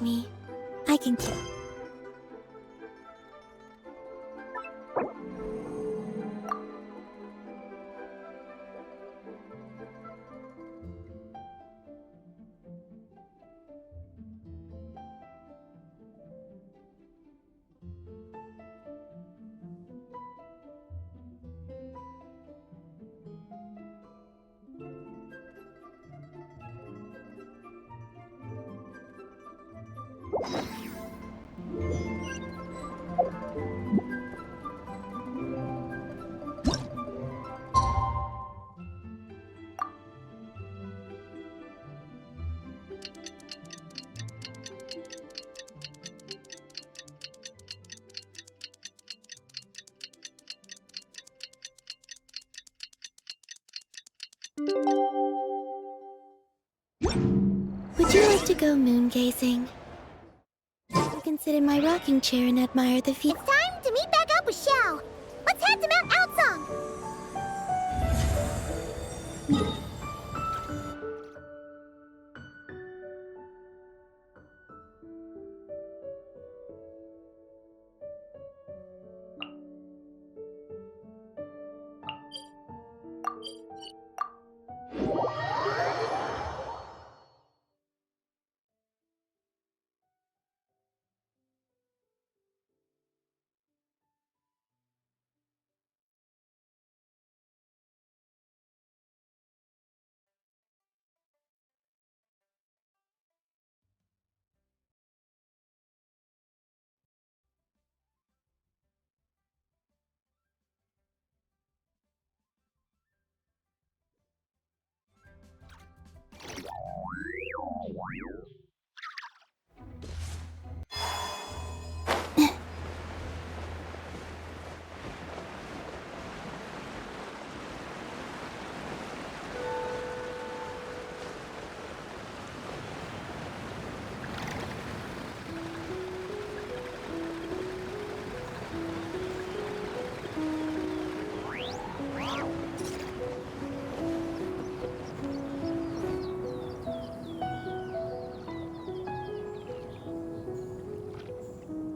about me. I can kill. Would you like to go moon gazing? You can sit in my rocking chair and admire the view. It's time to meet back up with Xiao. Let's head to Mount Outsong.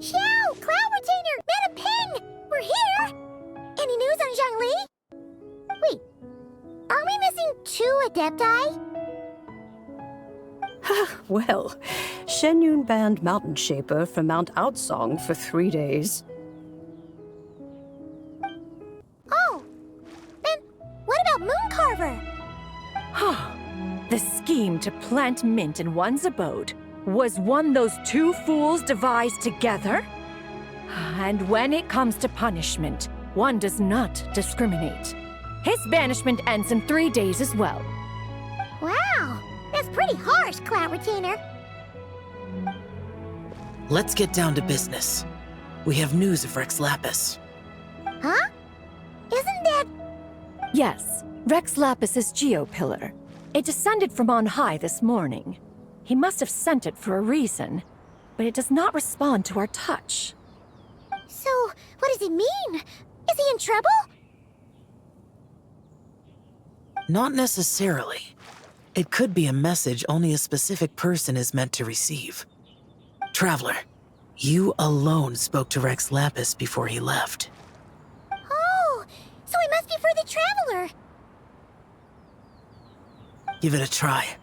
Xiao! Cloud Retainer! Mana Ping! We're here! Any news on Zhongli? Wait, are we missing 2 Adepti? Well, Shenyun banned Mountain Shaper from Mount Outsong for 3 days. Oh, then what about Mooncarver? The scheme to plant mint in one's abode was one those 2 fools devised together? And when it comes to punishment, one does not discriminate. His banishment ends in 3 days as well. Wow, that's pretty harsh, Cloud Retainer. Let's get down to business. We have news of Rex Lapis. Huh? Isn't that... Yes, Rex Lapis's Geopillar. It descended from on high this morning. He must have sent it for a reason, but it does not respond to our touch. So, what does it mean? Is he in trouble? Not necessarily. It could be a message only a specific person is meant to receive. Traveler, you alone spoke to Rex Lapis before he left. Oh, so it must be for the Traveler. Give it a try.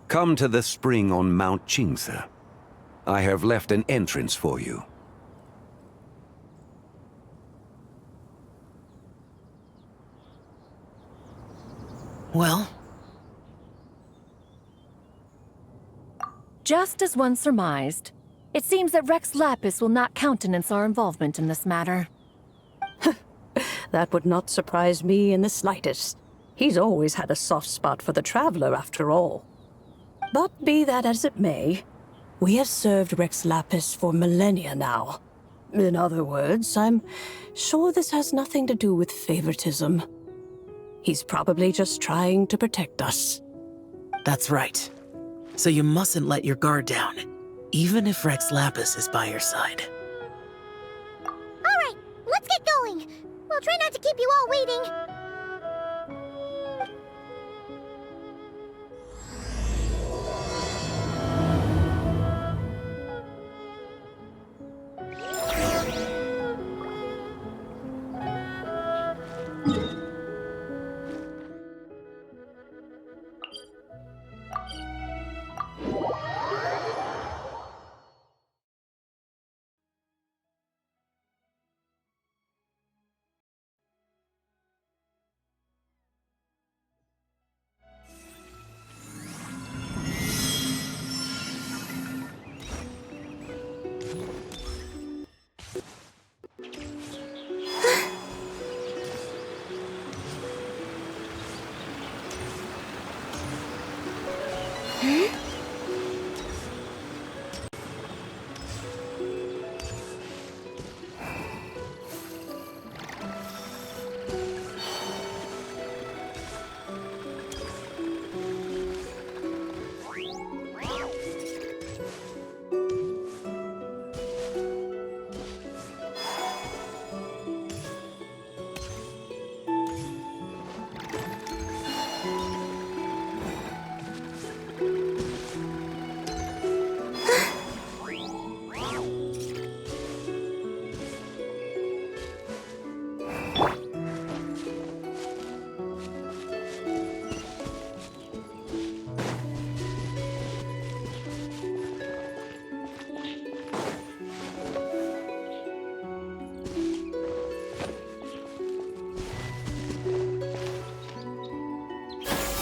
Come to the spring on Mount Qingse. I have left an entrance for you. Well? Just as one surmised, it seems that Rex Lapis will not countenance our involvement in this matter. That would not surprise me in the slightest. He's always had a soft spot for the Traveler, after all. But be that as it may, we have served Rex Lapis for millennia now. In other words, I'm sure this has nothing to do with favoritism. He's probably just trying to protect us. That's right. So you mustn't let your guard down, even if Rex Lapis is by your side. All right, let's I'll try not to keep you all waiting.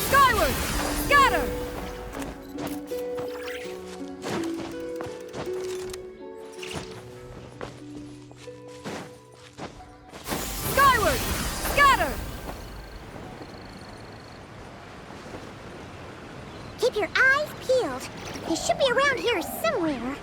Skyward! Scatter! Skyward! Scatter! Keep your eyes peeled. They should be around here somewhere.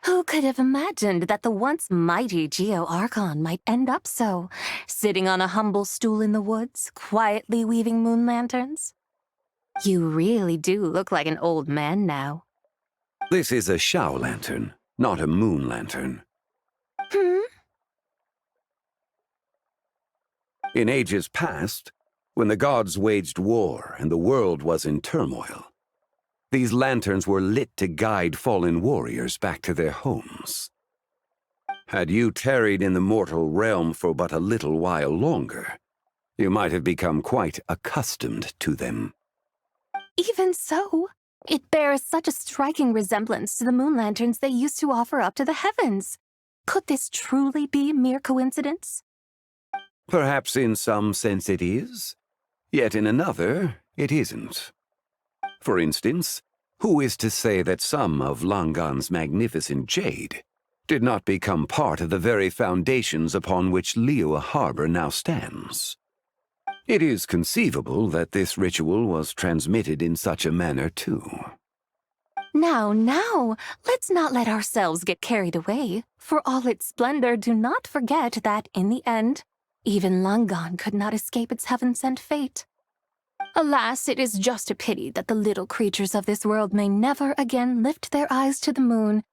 Who could have imagined that the once mighty Geo-Archon might end up so, sitting on a humble stool in the woods, quietly weaving moon lanterns? You really do look like an old man now. This is a Shao lantern, not a moon lantern. In ages past, when the gods waged war and the world was in turmoil, these lanterns were lit to guide fallen warriors back to their homes. Had you tarried in the mortal realm for but a little while longer, you might have become quite accustomed to them. Even so, it bears such a striking resemblance to the moon lanterns they used to offer up to the heavens. Could this truly be mere coincidence? Perhaps in some sense it is, yet in another it isn't. For instance, who is to say that some of Langan's magnificent jade did not become part of the very foundations upon which Liyue Harbor now stands? It is conceivable that this ritual was transmitted in such a manner too. Now, let's not let ourselves get carried away. For all its splendor, do not forget that, in the end, even Langan could not escape its heaven-sent fate. Alas, it is just a pity that the little creatures of this world may never again lift their eyes to the moon,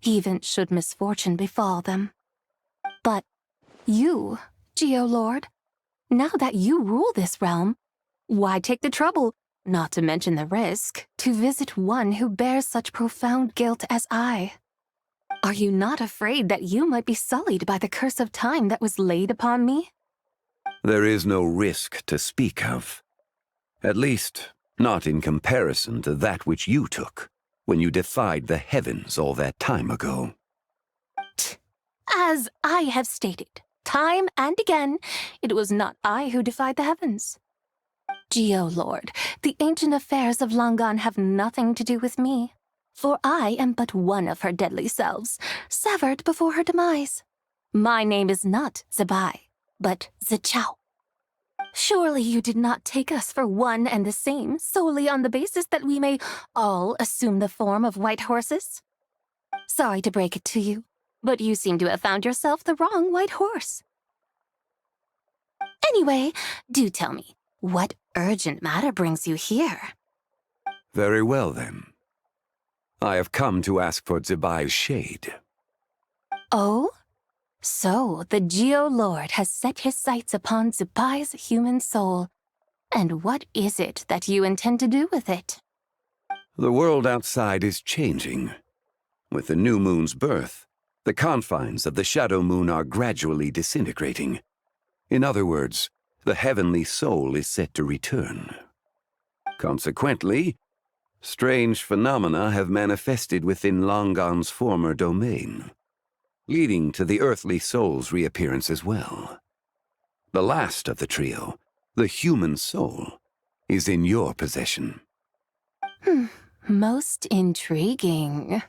even should misfortune befall them. But you, Geo-Lord, now that you rule this realm, why take the trouble, not to mention the risk, to visit one who bears such profound guilt as I? Are you not afraid that you might be sullied by the curse of time that was laid upon me? There is no risk to speak of. At least, not in comparison to that which you took when you defied the heavens all that time ago. As I have stated, time and again, it was not I who defied the heavens. Geolord, the ancient affairs of Langan have nothing to do with me, for I am but one of her deadly selves, severed before her demise. My name is not Zebai, but Zichao. Surely you did not take us for one and the same solely on the basis that we may all assume the form of white horses? Sorry to break it to you, but you seem to have found yourself the wrong white horse. Anyway, do tell me, what urgent matter brings you here? Very well, then. I have come to ask for Zebai's shade. Oh? So, the Geolord has set his sights upon Zebai's human soul. And what is it that you intend to do with it? The world outside is changing. With the new moon's birth, the confines of the shadow moon are gradually disintegrating. In other words, the heavenly soul is set to return. Consequently, strange phenomena have manifested within Langan's former domain, leading to the earthly soul's reappearance as well. The last of the trio, the human soul, is in your possession. Most intriguing.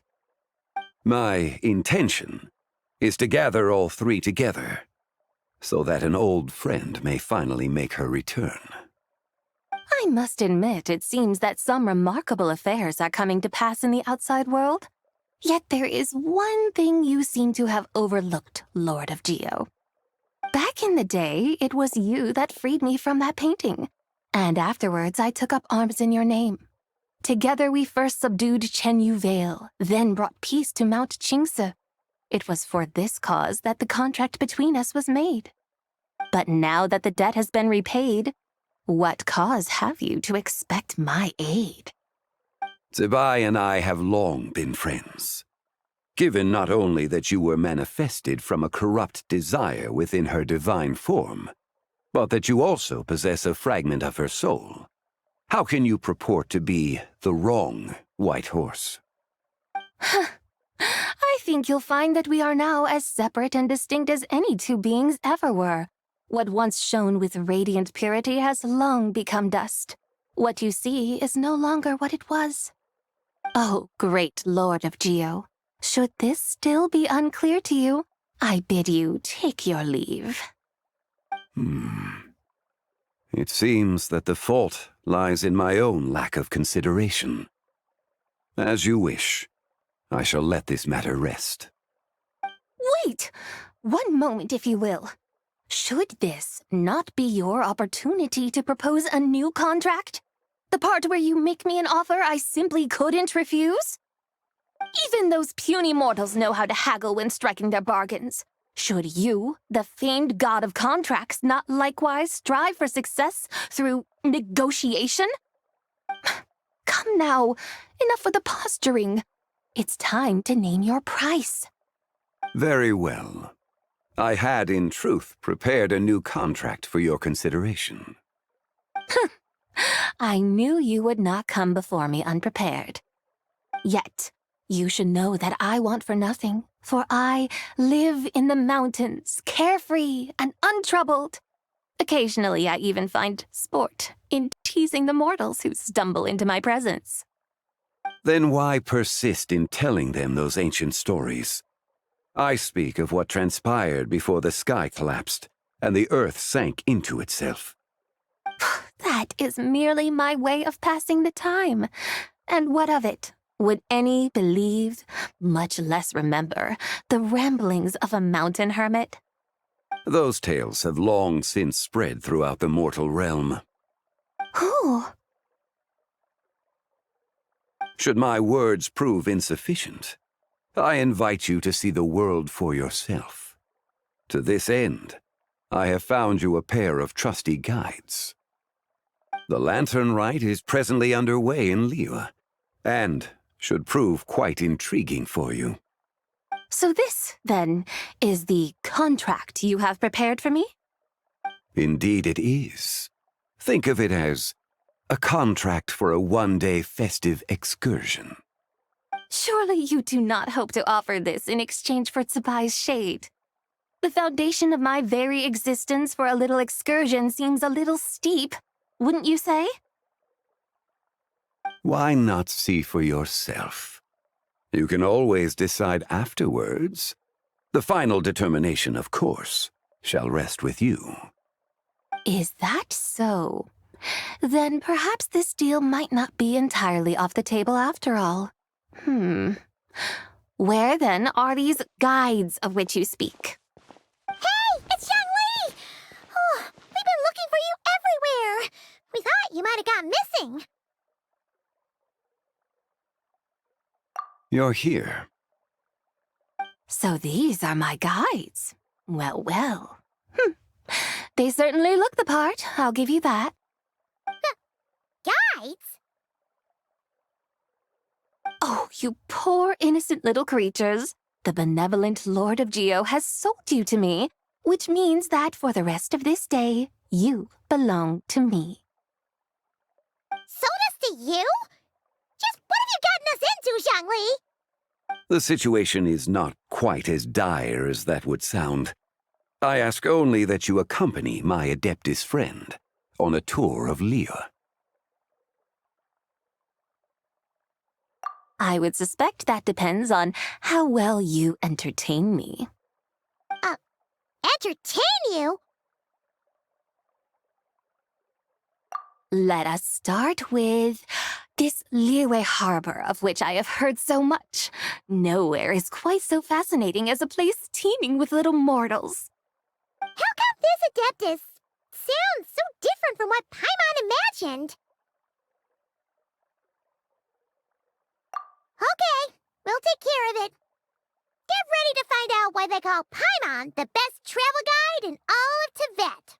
My intention is to gather all three together, so that an old friend may finally make her return. I must admit, it seems that some remarkable affairs are coming to pass in the outside world. Yet there is one thing you seem to have overlooked, Lord of Geo. Back in the day, it was you that freed me from that painting, and afterwards I took up arms in your name. Together we first subdued Chenyu Vale, then brought peace to Mount Qingse. It was for this cause that the contract between us was made. But now that the debt has been repaid, what cause have you to expect my aid? Zebai and I have long been friends. Given not only that you were manifested from a corrupt desire within her divine form, but that you also possess a fragment of her soul, how can you purport to be the wrong white horse? I think you'll find that we are now as separate and distinct as any two beings ever were. What once shone with radiant purity has long become dust. What you see is no longer what it was. Oh, great Lord of Geo, should this still be unclear to you, I bid you take your leave. It seems that the fault lies in my own lack of consideration. As you wish. I shall let this matter rest. Wait! One moment, if you will. Should this not be your opportunity to propose a new contract? The part where you make me an offer I simply couldn't refuse? Even those puny mortals know how to haggle when striking their bargains. Should you, the famed god of contracts, not likewise strive for success through negotiation? Come now, enough with the posturing. It's time to name your price. Very well. I had, in truth, prepared a new contract for your consideration. I knew you would not come before me unprepared. Yet, you should know that I want for nothing, for I live in the mountains, carefree and untroubled. Occasionally, I even find sport in teasing the mortals who stumble into my presence. Then why persist in telling them those ancient stories? I speak of what transpired before the sky collapsed and the earth sank into itself. That is merely my way of passing the time. And what of it? Would any believe, much less remember, the ramblings of a mountain hermit? Those tales have long since spread throughout the mortal realm. Who? Should my words prove insufficient, I invite you to see the world for yourself. To this end, I have found you a pair of trusty guides. The Lanternlit is presently underway in Liyue, and should prove quite intriguing for you. So this, then, is the contract you have prepared for me? Indeed it is. Think of it as a contract for a one-day festive excursion. Surely you do not hope to offer this in exchange for Tsubai's shade. The foundation of my very existence for a little excursion seems a little steep, wouldn't you say? Why not see for yourself? You can always decide afterwards. The final determination, of course, shall rest with you. Is that so? Then perhaps this deal might not be entirely off the table after all. Where then are these guides of which you speak? Hey, it's Zhongli! Oh, we've been looking for you everywhere. We thought you might have gone missing. You're here. So these are my guides. Well, well. They certainly look the part, I'll give you that. Guides? Oh, you poor innocent little creatures. The benevolent Lord of Geo has sold you to me, which means that for the rest of this day, you belong to me. Sold us to you? Just what have you gotten us into, Zhongli? The situation is not quite as dire as that would sound. I ask only that you accompany my Adeptus friend on a tour of Liyue. I would suspect that depends on how well you entertain me. Entertain you? Let us start with this Liyue harbor of which I have heard so much. Nowhere is quite so fascinating as a place teeming with little mortals. How come this Adeptus sounds so different from what Paimon imagined? Okay, we'll take care of it. Get ready to find out why they call Paimon the best travel guide in all of Tibet.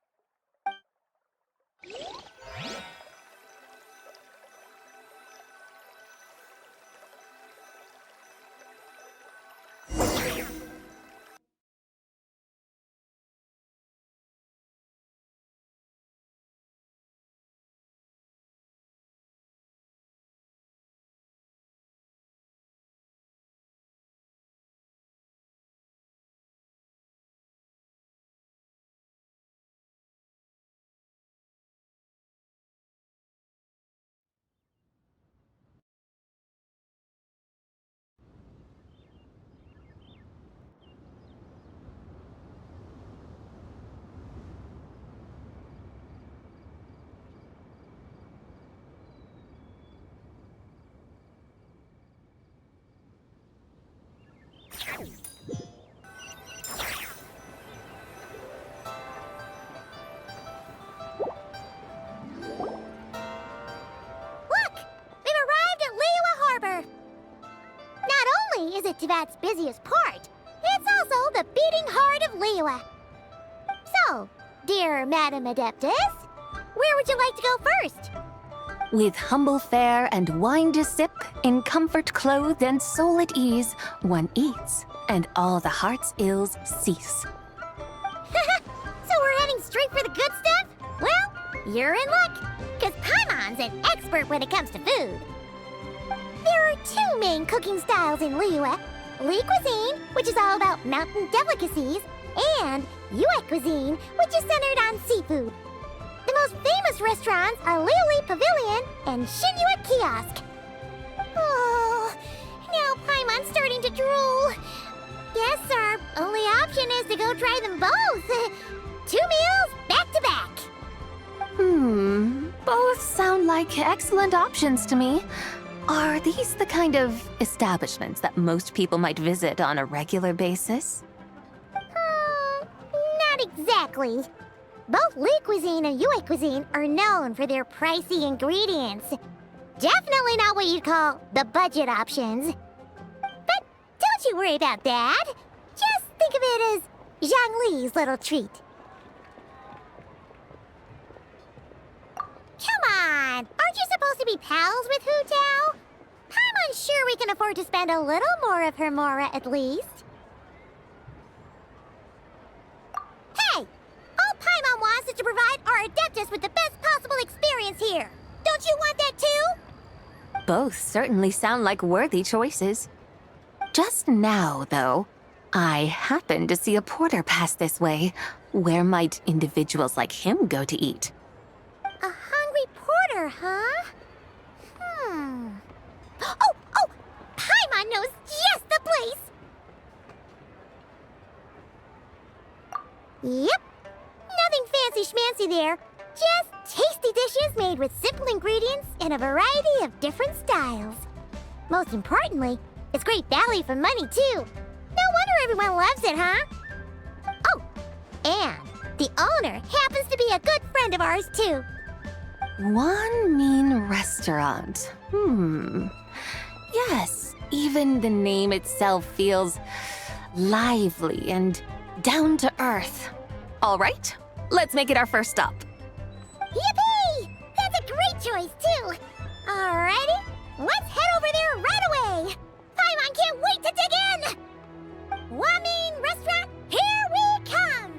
Look! We've arrived at Liyue Harbor! Not only is it Tibet's busiest port, it's also the beating heart of Liyue. So, dear Madam Adeptus, where would you like to go first? With humble fare and wine to sip, in comfort clothed and soul at ease, one eats, and all the heart's ills cease. So we're heading straight for the good stuff? Well, you're in luck, because Paimon's an expert when it comes to food. There are two main cooking styles in Liyue. Li cuisine, which is all about mountain delicacies, and Yue cuisine, which is centered on seafood. The most famous restaurants are Liyue Pavilion and Shinyue Kiosk. Oh, now Paimon's starting to drool. Yes, our only option is to go try them both. 2 meals, back to back. Both sound like excellent options to me. Are these the kind of establishments that most people might visit on a regular basis? Not exactly. Both Li cuisine and Yue cuisine are known for their pricey ingredients. Definitely not what you'd call the budget options. But don't you worry about that. Just think of it as Zhongli's little treat. Come on! Aren't you supposed to be pals with Hu Tao? I'm unsure we can afford to spend a little more of her mora at least. our Adeptus with the best possible experience here. Don't you want that too? Both certainly sound like worthy choices. Just now, though, I happened to see a porter pass this way. Where might individuals like him go to eat? A hungry porter, huh? Oh! Paimon knows just the place! Yep. Nothing fancy-schmancy there. Just tasty dishes made with simple ingredients in a variety of different styles. Most importantly, it's great value for money, too. No wonder everyone loves it, huh? Oh, and the owner happens to be a good friend of ours, too. One mean restaurant. Yes, even the name itself feels lively and down to earth. All right, let's make it our first stop. Yippee! That's a great choice, too. Alrighty, let's head over there right away. Paimon can't wait to dig in. Wamin Restaurant, here we come.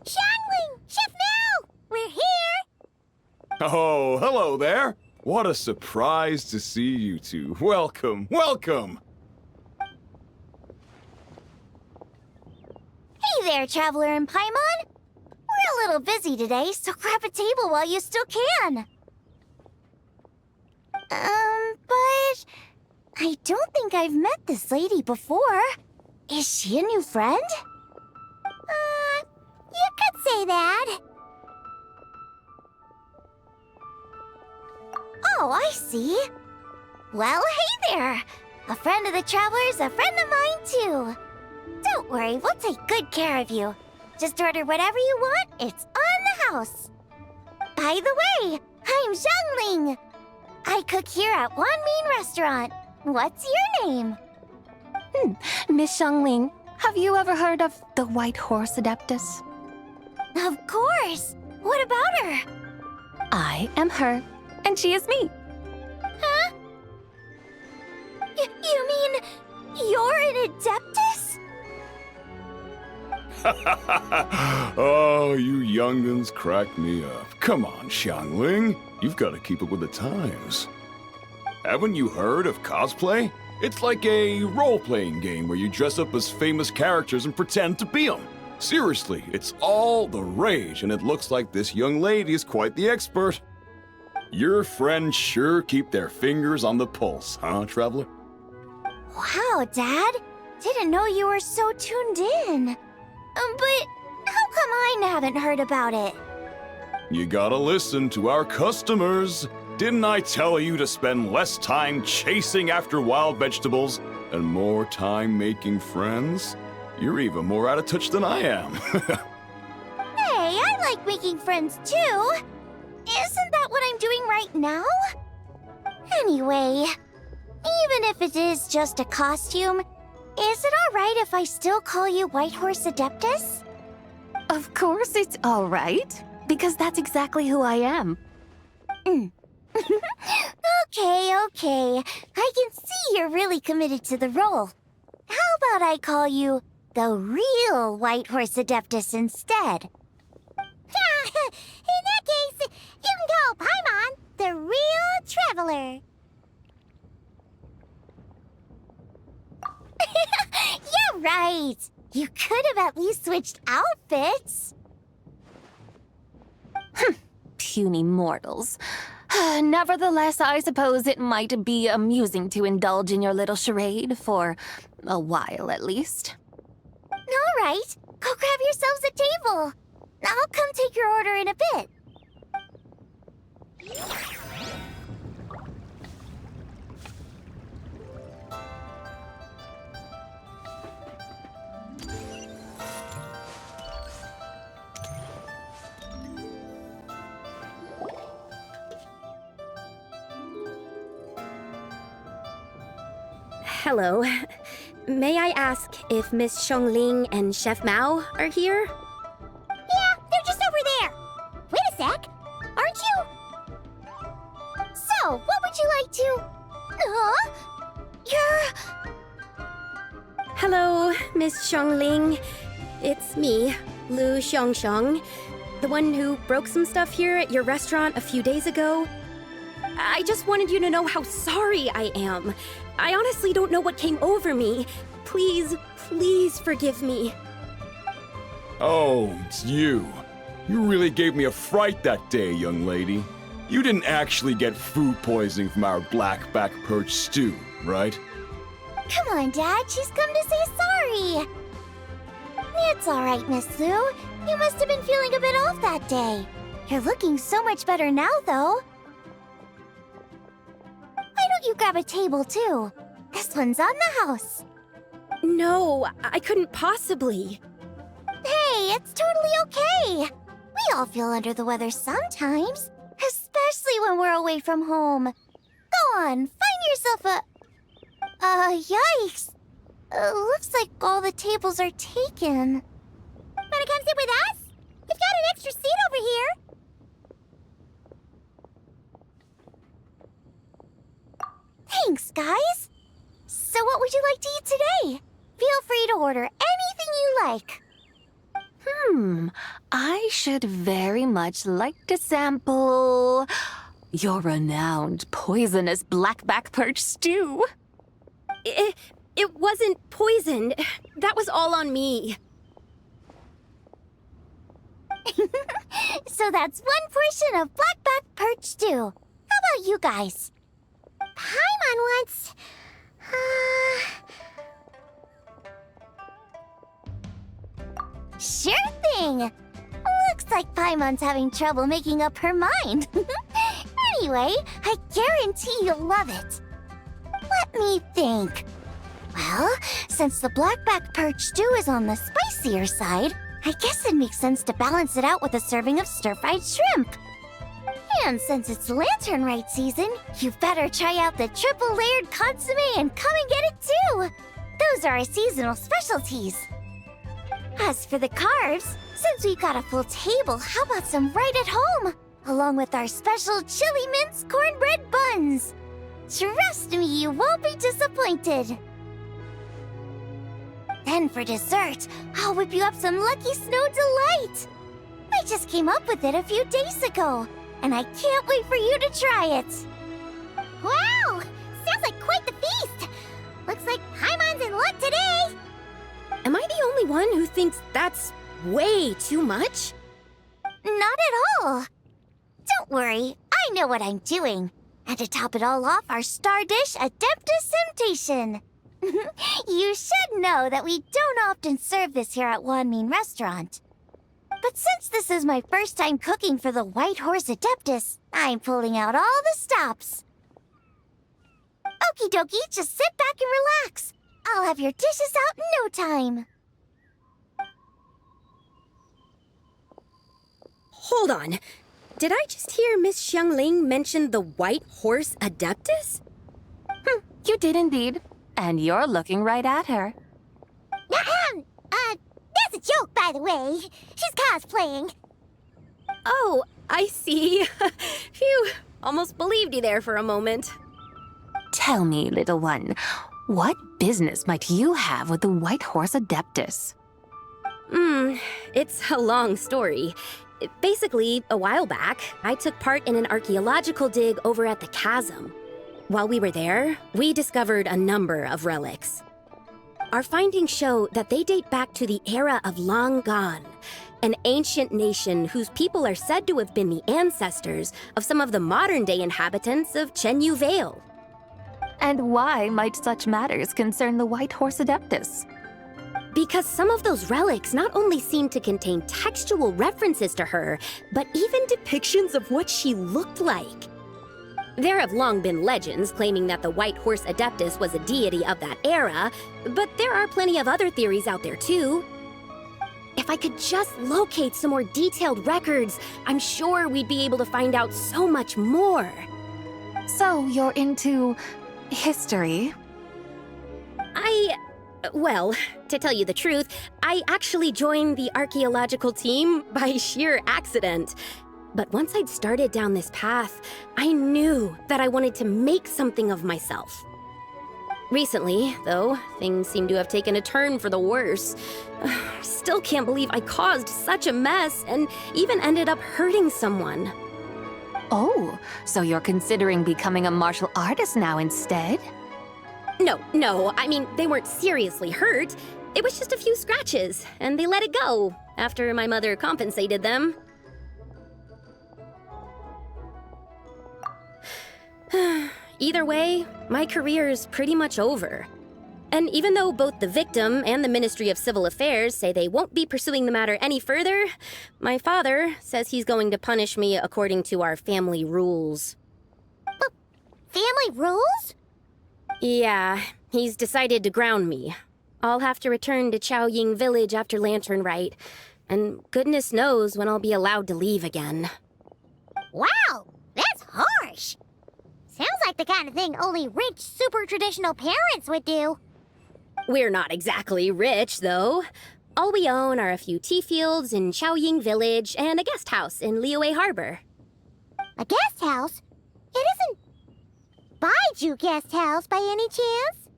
Xiangling! Chef Mel! We're here! Oh, hello there. What a surprise to see you two. Welcome, welcome. Hey there, Traveler and Paimon. We're a little busy today, so grab a table while you still can. But I don't think I've met this lady before. Is she a new friend? You could say that. Oh, I see. Well, hey there. A friend of the Traveler's a friend of mine, too. Don't worry, we'll take good care of you. Just order whatever you want, it's on the house. By the way, I'm Xiangling. I cook here at Wanmin Restaurant. What's your name? Miss Xiangling, have you ever heard of the White Horse Adeptus? Of course. What about her? I am her, and she is me. Huh? You mean you're an Adeptus? Oh, you young'uns crack me up. Come on, Xiangling. You've got to keep up with the times. Haven't you heard of cosplay? It's like a role-playing game where you dress up as famous characters and pretend to be them. Seriously, it's all the rage, and it looks like this young lady is quite the expert. Your friends sure keep their fingers on the pulse, huh, Traveler? Wow, Dad. Didn't know you were so tuned in. But how come I haven't heard about it? You gotta listen to our customers. Didn't I tell you to spend less time chasing after wild vegetables and more time making friends? You're even more out of touch than I am. Hey, I like making friends too. Isn't that what I'm doing right now? Anyway, even if it is just a costume, is it alright if I still call you White Horse Adeptus? Of course it's all right, because that's exactly who I am. Okay. I can see you're really committed to the role. How about I call you the real White Horse Adeptus instead? In that case, you can call Paimon the real Traveler. You're right. You could have at least switched outfits. Puny mortals. Nevertheless, I suppose it might be amusing to indulge in your little charade for a while at least. All right, go grab yourselves a table. I'll come take your order in a bit. Hello. May I ask if Miss Xiongling and Chef Mao are here? Yeah, they're just over there. Wait a sec. Aren't you? So, what would you like to... Huh? You're... Hello, Miss Xiongling. It's me, Lu Xiongxiong, the one who broke some stuff here at your restaurant a few days ago. I just wanted you to know how sorry I am. I honestly don't know what came over me. Please, please forgive me. Oh, it's you. You really gave me a fright that day, young lady. You didn't actually get food poisoning from our blackback perch stew, right? Come on, Dad. She's come to say sorry. It's all right, Miss Lu. You must have been feeling a bit off that day. You're looking so much better now, though. Why don't you grab a table, too? This one's on the house. No, I couldn't possibly. Hey, it's totally okay. We all feel under the weather sometimes, especially when we're away from home. Go on, find yourself a... yikes. Looks like all the tables are taken. Wanna come sit with us? We've got an extra seat over here. Thanks, guys. So what would you like to eat today? Feel free to order anything you like. I should very much like to sample your renowned poisonous blackback perch stew. It wasn't poisoned. That was all on me. So that's one portion of blackback perch stew. How about you guys? Paimon wants... Sure thing! Looks like Paimon's having trouble making up her mind. Anyway, I guarantee you'll love it. Let me think. Well, since the blackback perch stew is on the spicier side, I guess it makes sense to balance it out with a serving of stir-fried shrimp. And since it's Lanternlit season, you better try out the triple-layered consomme and come and get it too! Those are our seasonal specialties. As for the carbs, since we've got a full table, how about some right at home? Along with our special chili mince cornbread buns. Trust me, you won't be disappointed. Then for dessert, I'll whip you up some Lucky Snow Delight. I just came up with it a few days ago, and I can't wait for you to try it. Wow! Sounds like quite the feast! Looks like Paimon's in luck today! Am I the only one who thinks that's way too much? Not at all. Don't worry, I know what I'm doing. And to top it all off, our star dish, Adeptus Temptation. You should know that we don't often serve this here at Wanmin Restaurant. But since this is my first time cooking for the White Horse Adeptus, I'm pulling out all the stops. Okie dokie, just sit back and relax. I'll have your dishes out in no time. Hold on. Did I just hear Miss Xiongling mention the White Horse Adeptus? You did indeed. And you're looking right at her. That's a joke, by the way. She's cosplaying. Oh, I see. Phew, almost believed you there for a moment. Tell me, little one, what business might you have with the White Horse Adeptus? It's a long story. Basically, a while back, I took part in an archaeological dig over at the chasm. While we were there, we discovered a number of relics. Our findings show that they date back to the era of Long Gone, an ancient nation whose people are said to have been the ancestors of some of the modern-day inhabitants of Chenyu Vale. And why might such matters concern the White Horse Adeptus? Because some of those relics not only seem to contain textual references to her, but even depictions of what she looked like. There have long been legends claiming that the White Horse Adeptus was a deity of that era, but there are plenty of other theories out there too. If I could just locate some more detailed records, I'm sure we'd be able to find out so much more. So you're into history? Well, to tell you the truth, I actually joined the archaeological team by sheer accident. But once I'd started down this path, I knew that I wanted to make something of myself. Recently, though, things seem to have taken a turn for the worse. Still can't believe I caused such a mess and even ended up hurting someone. Oh, so you're considering becoming a martial artist now instead? No, I mean, they weren't seriously hurt. It was just a few scratches, and they let it go after my mother compensated them. Either way, my career's pretty much over. And even though both the victim and the Ministry of Civil Affairs say they won't be pursuing the matter any further, my father says he's going to punish me according to our family rules. Family rules? Yeah, he's decided to ground me. I'll have to return to Chaoying Village after Lanternlit, and goodness knows when I'll be allowed to leave again. Wow, that's harsh. Sounds like the kind of thing only rich, super traditional parents would do. We're not exactly rich, though. All we own are a few tea fields in Chaoying Village and a guest house in Liyue Harbor. A guest house? It isn't Baiju Guest House by any chance?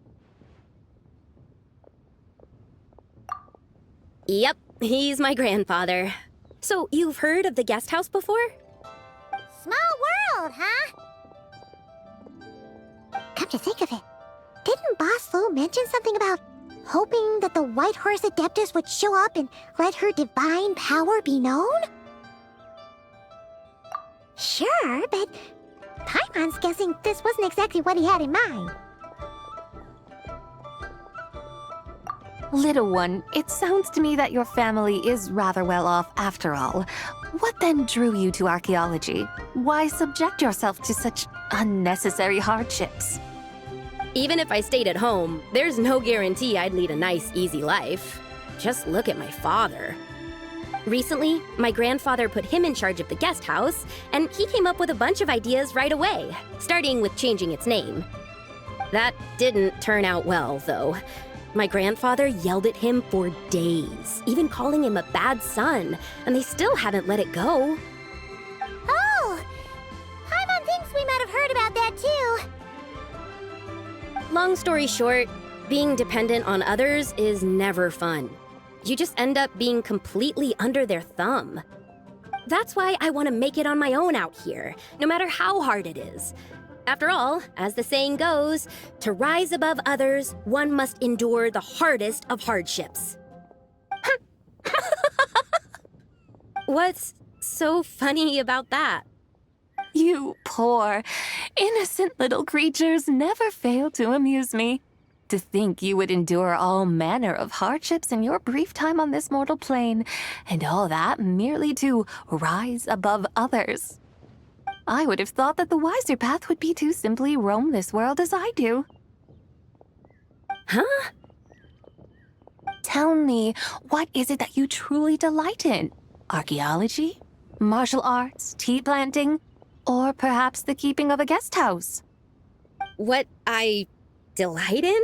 Yep, he's my grandfather. So you've heard of the guest house before? Small world, huh? Come to think of it, didn't Boss Lu mention something about hoping that the White Horse Adeptus would show up and let her divine power be known? Sure, but Paimon's guessing this wasn't exactly what he had in mind. Little one, it sounds to me that your family is rather well off after all. What then drew you to archaeology? Why subject yourself to such unnecessary hardships? Even if I stayed at home, there's no guarantee I'd lead a nice, easy life. Just look at my father. Recently, my grandfather put him in charge of the guest house, and he came up with a bunch of ideas right away, starting with changing its name. That didn't turn out well, though. My grandfather yelled at him for days, even calling him a bad son, and they still haven't let it go. Oh! Paimon thinks we might have heard about that too. Long story short, being dependent on others is never fun. You just end up being completely under their thumb. That's why I want to make it on my own out here, no matter how hard it is. After all, as the saying goes, to rise above others, one must endure the hardest of hardships. What's so funny about that? You poor, innocent little creatures never fail to amuse me. To think you would endure all manner of hardships in your brief time on this mortal plane, and all that merely to rise above others. I would have thought that the wiser path would be to simply roam this world as I do. Huh? Tell me, what is it that you truly delight in? Archaeology? Martial arts? Tea planting? Or perhaps the keeping of a guest house? What I delight in?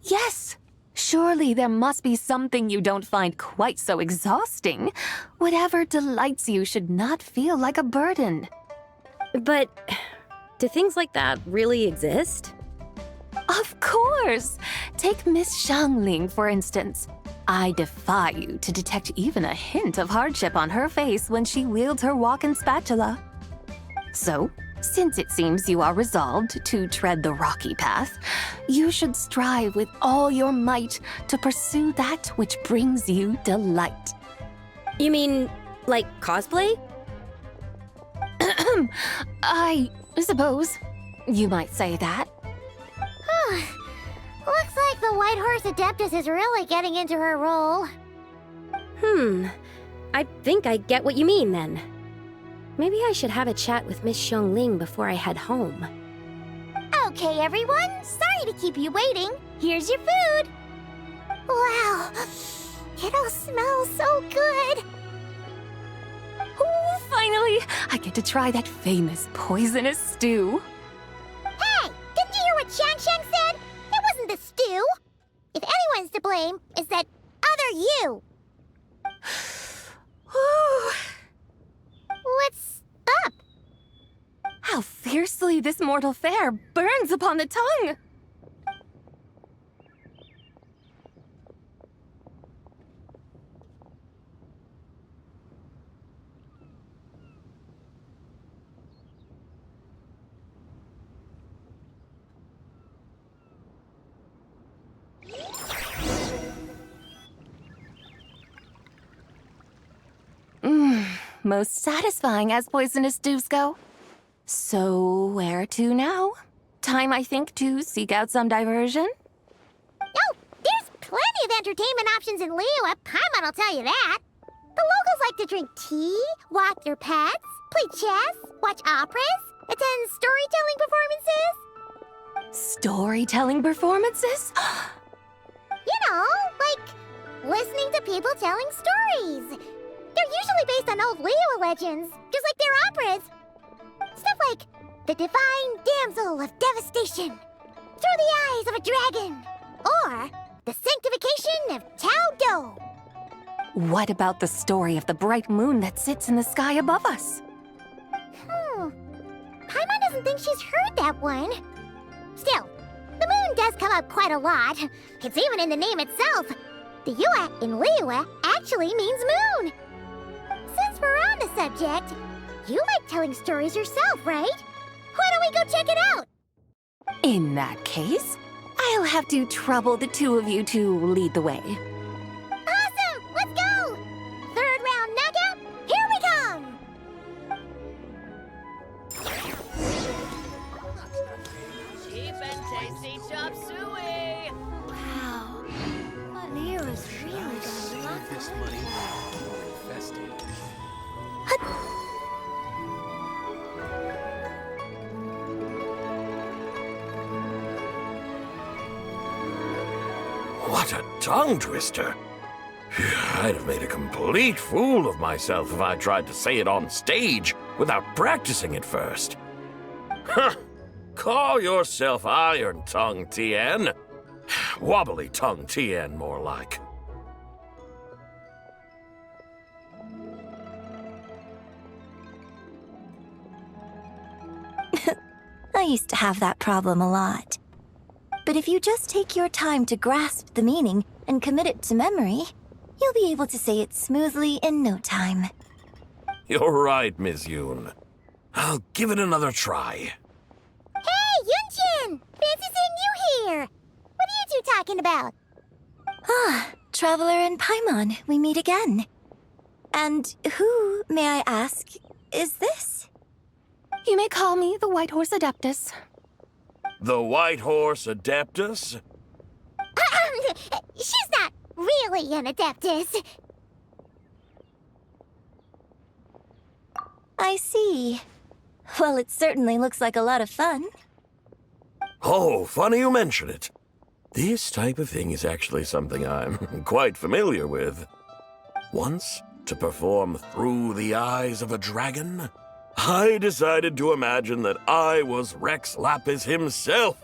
Yes. Surely there must be something you don't find quite so exhausting. Whatever delights you should not feel like a burden. But do things like that really exist? Of course! Take Miss Xiangling, for instance. I defy you to detect even a hint of hardship on her face when she wields her walking spatula. So, since it seems you are resolved to tread the rocky path, you should strive with all your might to pursue that which brings you delight. You mean, like cosplay? I suppose you might say that. Looks like the White Horse Adeptus is really getting into her role. I think I get what you mean then. Maybe I should have a chat with Miss Xiongling before I head home. Okay, everyone. Sorry to keep you waiting. Here's your food. Wow. It all smells so good. Oh, finally! I get to try that famous poisonous stew. Hey! Didn't you hear what Shang Shang said? It wasn't the stew. If anyone's to blame, it's that other you. Ooh, What's up? how fiercely this mortal fare burns upon the tongue! Most satisfying as poisonous stews go. So, where to now? Time, I think, to seek out some diversion? Oh, there's plenty of entertainment options in Liyue. Paimon will tell you that. The locals like to drink tea, walk their pets, play chess, watch operas, attend storytelling performances. Storytelling performances? You know, like listening to people telling stories. They're usually based on old Liyue legends, just like their operas. Stuff like the Divine Damsel of Devastation, Through the Eyes of a Dragon, or the Sanctification of Tao Do. What about the story of the bright moon that sits in the sky above us? Paimon doesn't think she's heard that one. Still, the moon does come up quite a lot. It's even in the name itself. The Yue in Liyue actually means moon. Since we're on the subject, you like telling stories yourself, right? Why don't we go check it out? In that case, I'll have to trouble the two of you to lead the way. Awesome! Let's go! Third round knockout, here we come! Cheap and tasty chop suey! Wow. Lyra's really got a lot This going money for her. invested. What a tongue twister! I'd have made a complete fool of myself if I tried to say it on stage without practicing it first. Huh! Call yourself Iron Tongue, Tien. Wobbly Tongue, Tien, more like. I used to have that problem a lot. But if you just take your time to grasp the meaning and commit it to memory, you'll be able to say it smoothly in no time. You're right, Miss Yoon. I'll give it another try. Hey, Yunchin! Fancy seeing you here! What are you two talking about? Ah, Traveler and Paimon, we meet again. And who, may I ask, is this? You may call me the White Horse Adeptus. The White Horse Adeptus? She's not really an Adeptus. I see. Well, it certainly looks like a lot of fun. Oh, funny you mention it. This type of thing is actually something I'm quite familiar with. Once, to perform Through the Eyes of a Dragon, I decided to imagine that I was Rex Lapis himself.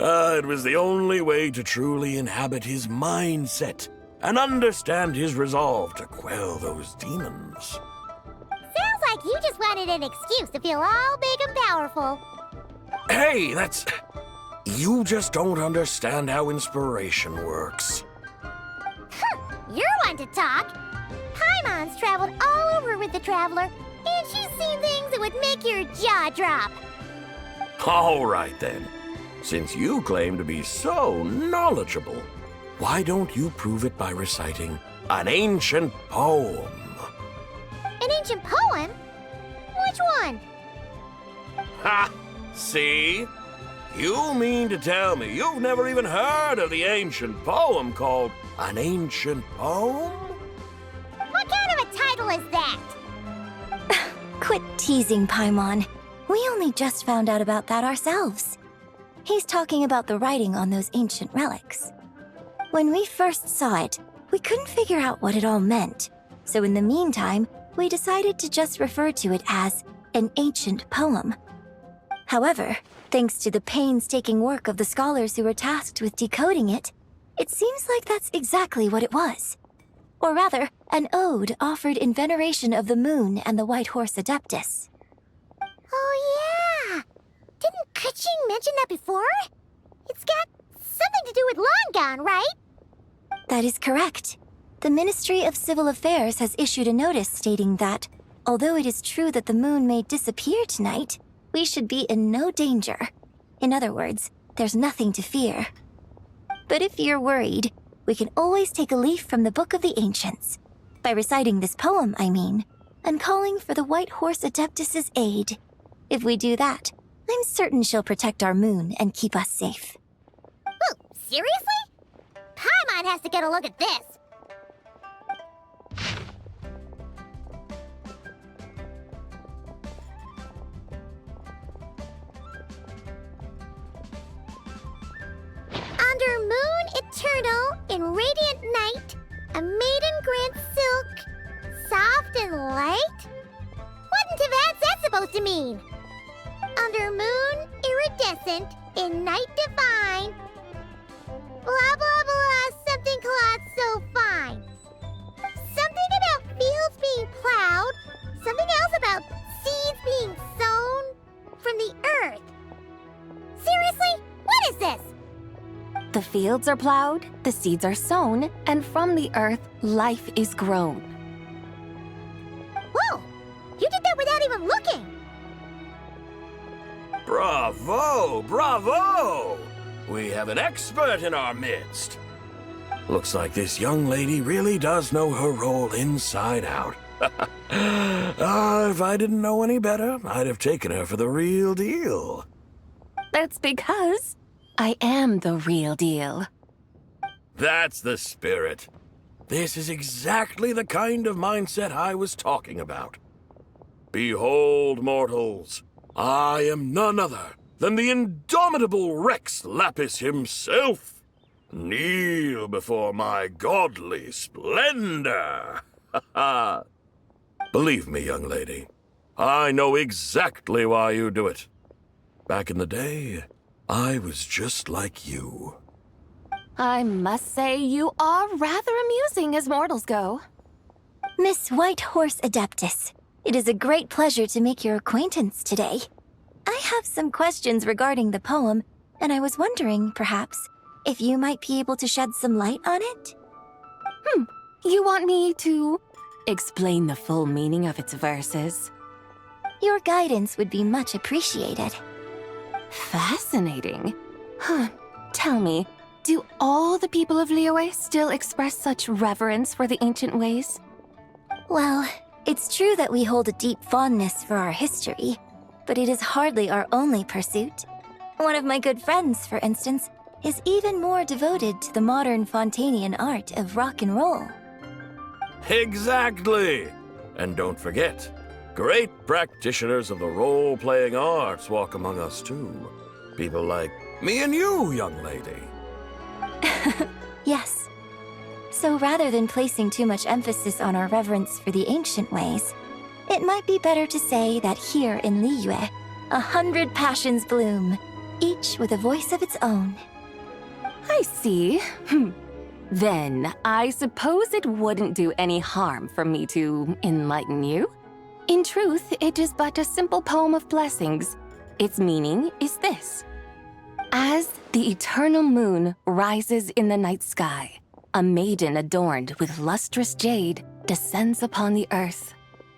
It was the only way to truly inhabit his mindset and understand his resolve to quell those demons. Sounds like you just wanted an excuse to feel all big and powerful. Hey, that's... You just don't understand how inspiration works. You're one to talk. Paimon's traveled all over with the Traveler, and she's seen things that would make your jaw drop. All right, then. Since you claim to be so knowledgeable, why don't you prove it by reciting an ancient poem? An ancient poem? Which one? Ha! See? You mean to tell me you've never even heard of the ancient poem called An Ancient Poem? What kind of a title is that? Quit teasing, Paimon. We only just found out about that ourselves. He's talking about the writing on those ancient relics. When we first saw it, we couldn't figure out what it all meant. So in the meantime, we decided to just refer to it as an ancient poem. However, thanks to the painstaking work of the scholars who were tasked with decoding it, it seems like that's exactly what it was. Or rather, an ode offered in veneration of the moon and the White Horse Adeptus. Oh yeah! Didn't Kuching mention that before? It's got something to do with Longon, right? That is correct. The Ministry of Civil Affairs has issued a notice stating that, although it is true that the moon may disappear tonight, we should be in no danger. In other words, there's nothing to fear. But if you're worried, we can always take a leaf from the Book of the Ancients. By reciting this poem, I mean, and calling for the White Horse Adeptus's aid. If we do that, I'm certain she'll protect our moon and keep us safe. Oh, seriously? Paimon has to get a look at this. Under moon eternal, in radiant night, a maiden grants silk, soft and light? What in Tibet's that supposed to mean? Under moon iridescent, in night divine, blah blah blah, something cloth so fine. Something about fields being plowed, something else about seeds being sown from the earth. Seriously? What is this? The fields are plowed, the seeds are sown, and from the earth, life is grown. Whoa! You did that without even looking! Bravo! Bravo! We have an expert in our midst. Looks like this young lady really does know her role inside out. If I didn't know any better, I'd have taken her for the real deal. That's because I am the real deal. That's the spirit. This is exactly the kind of mindset I was talking about. Behold, mortals, I am none other than the indomitable Rex Lapis himself. Kneel before my godly splendor. Believe me, young lady, I know exactly why you do it. Back in the day, I was just like you. I must say you are rather amusing as mortals go. Miss White Horse Adeptus, it is a great pleasure to make your acquaintance today. I have some questions regarding the poem, and I was wondering, perhaps, if you might be able to shed some light on it? You want me to explain the full meaning of its verses? Your guidance would be much appreciated. Fascinating. Tell me, do all the people of Liyue still express such reverence for the ancient ways? Well, it's true that we hold a deep fondness for our history, but it is hardly our only pursuit. One of my good friends, for instance, is even more devoted to the modern Fontanian art of rock and roll. Exactly! And don't forget, great practitioners of the role-playing arts walk among us too. People like me and you, young lady. Yes. So rather than placing too much emphasis on our reverence for the ancient ways, it might be better to say that here in Liyue, 100 passions bloom, each with a voice of its own. I see. Then, I suppose it wouldn't do any harm for me to enlighten you. In truth, it is but a simple poem of blessings. Its meaning is this. As the eternal moon rises in the night sky, a maiden adorned with lustrous jade descends upon the earth.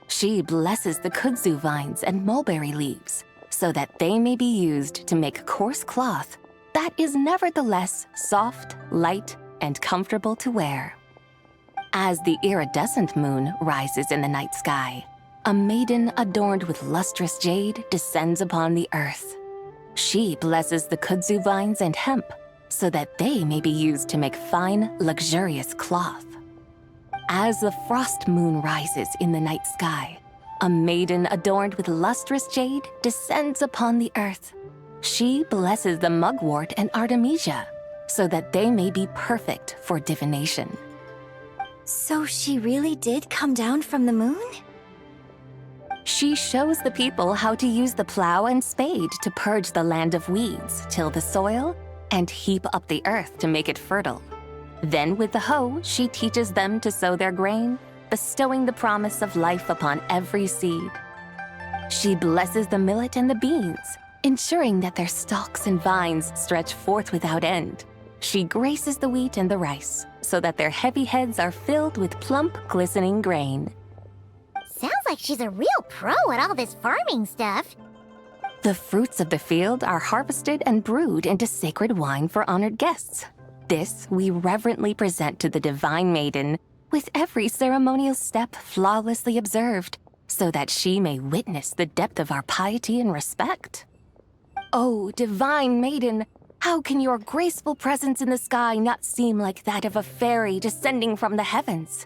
She blesses the kudzu vines and mulberry leaves, so that they may be used to make coarse cloth that is nevertheless soft, light, and comfortable to wear. As the iridescent moon rises in the night sky, a maiden adorned with lustrous jade descends upon the earth. She blesses the kudzu vines and hemp so that they may be used to make fine, luxurious cloth. As the frost moon rises in the night sky, a maiden adorned with lustrous jade descends upon the earth. She blesses the mugwort and artemisia so that they may be perfect for divination. So she really did come down from the moon? She shows the people how to use the plow and spade to purge the land of weeds, till the soil, and heap up the earth to make it fertile. Then with the hoe, she teaches them to sow their grain, bestowing the promise of life upon every seed. She blesses the millet and the beans, ensuring that their stalks and vines stretch forth without end. She graces the wheat and the rice, so that their heavy heads are filled with plump, glistening grain. Sounds like she's a real pro at all this farming stuff. The fruits of the field are harvested and brewed into sacred wine for honored guests. This we reverently present to the divine maiden, with every ceremonial step flawlessly observed, so that she may witness the depth of our piety and respect. Oh, divine maiden, how can your graceful presence in the sky not seem like that of a fairy descending from the heavens?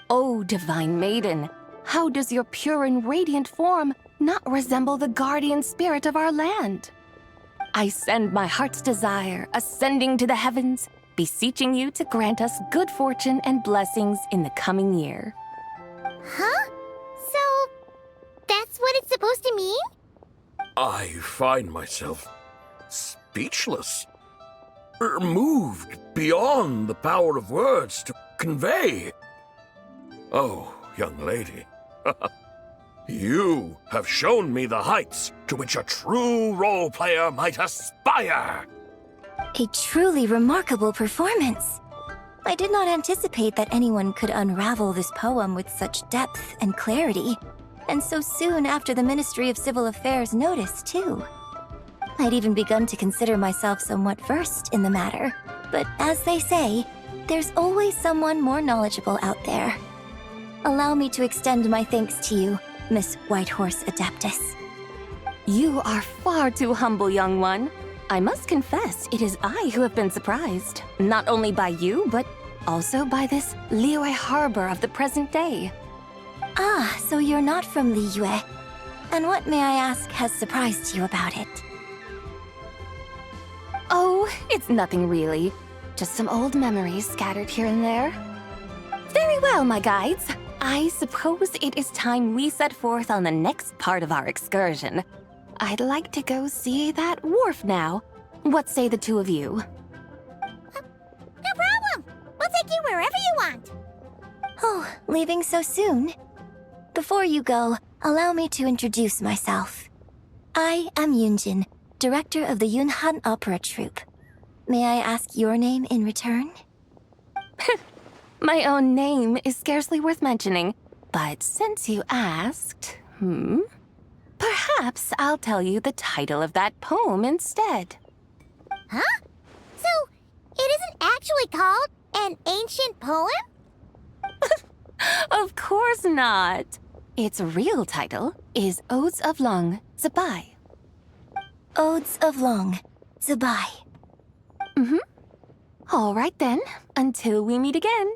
Oh, divine maiden, how does your pure and radiant form not resemble the guardian spirit of our land? I send my heart's desire, ascending to the heavens, beseeching you to grant us good fortune and blessings in the coming year. Huh? So, that's what it's supposed to mean? I find myself speechless, moved beyond the power of words to convey. Oh, young lady, you have shown me the heights to which a true role player might aspire. A truly remarkable performance. I did not anticipate that anyone could unravel this poem with such depth and clarity, and so soon after the Ministry of Civil Affairs noticed, too. I'd even begun to consider myself somewhat versed in the matter, but as they say, there's always someone more knowledgeable out there. Allow me to extend my thanks to you, Miss Whitehorse Adeptus. You are far too humble, young one. I must confess, it is I who have been surprised, not only by you, but also by this Liyue harbor of the present day. Ah, so you're not from Liyue. And what, may I ask, has surprised you about it? Oh, it's nothing really. Just some old memories scattered here and there. Very well, my guides. I suppose it is time we set forth on the next part of our excursion. I'd like to go see that wharf now. What say the two of you? No problem. We'll take you wherever you want. Oh, leaving so soon? Before you go, allow me to introduce myself. I am Yunjin, director of the Yunhan Opera Troupe. May I ask your name in return? My own name is scarcely worth mentioning, but since you asked, perhaps I'll tell you the title of that poem instead. Huh? So, it isn't actually called an ancient poem? Of course not. Its real title is Odes of Long Zabai. Odes of Long Zabai. All right then, until we meet again.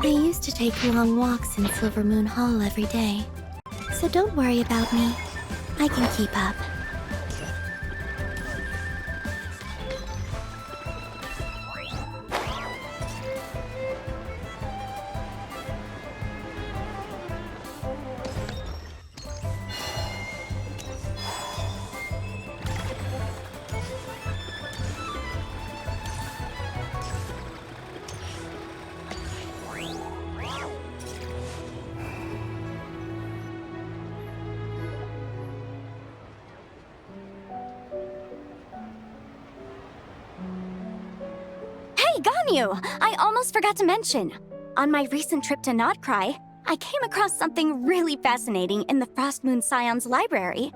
I used to take long walks in Silver Moon Hall every day, so don't worry about me. I can keep up. Hey, Ganyu! I almost forgot to mention. On my recent trip to Notcry, I came across something really fascinating in the Frost Moon Scion's library.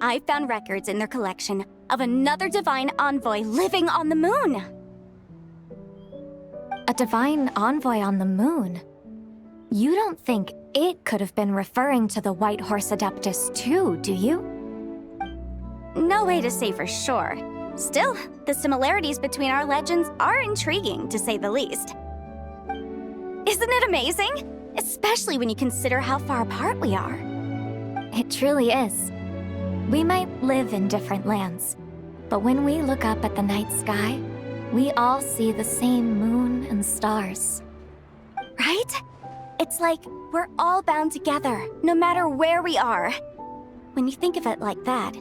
I found records in their collection of another divine envoy living on the moon. A divine envoy on the moon? You don't think it could have been referring to the White Horse Adeptus too, do you? No way to say for sure. Still, the similarities between our legends are intriguing, to say the least. Isn't it amazing? Especially when you consider how far apart we are. It truly is. We might live in different lands, but when we look up at the night sky, we all see the same moon and stars. Right? It's like we're all bound together, no matter where we are. When you think of it like that,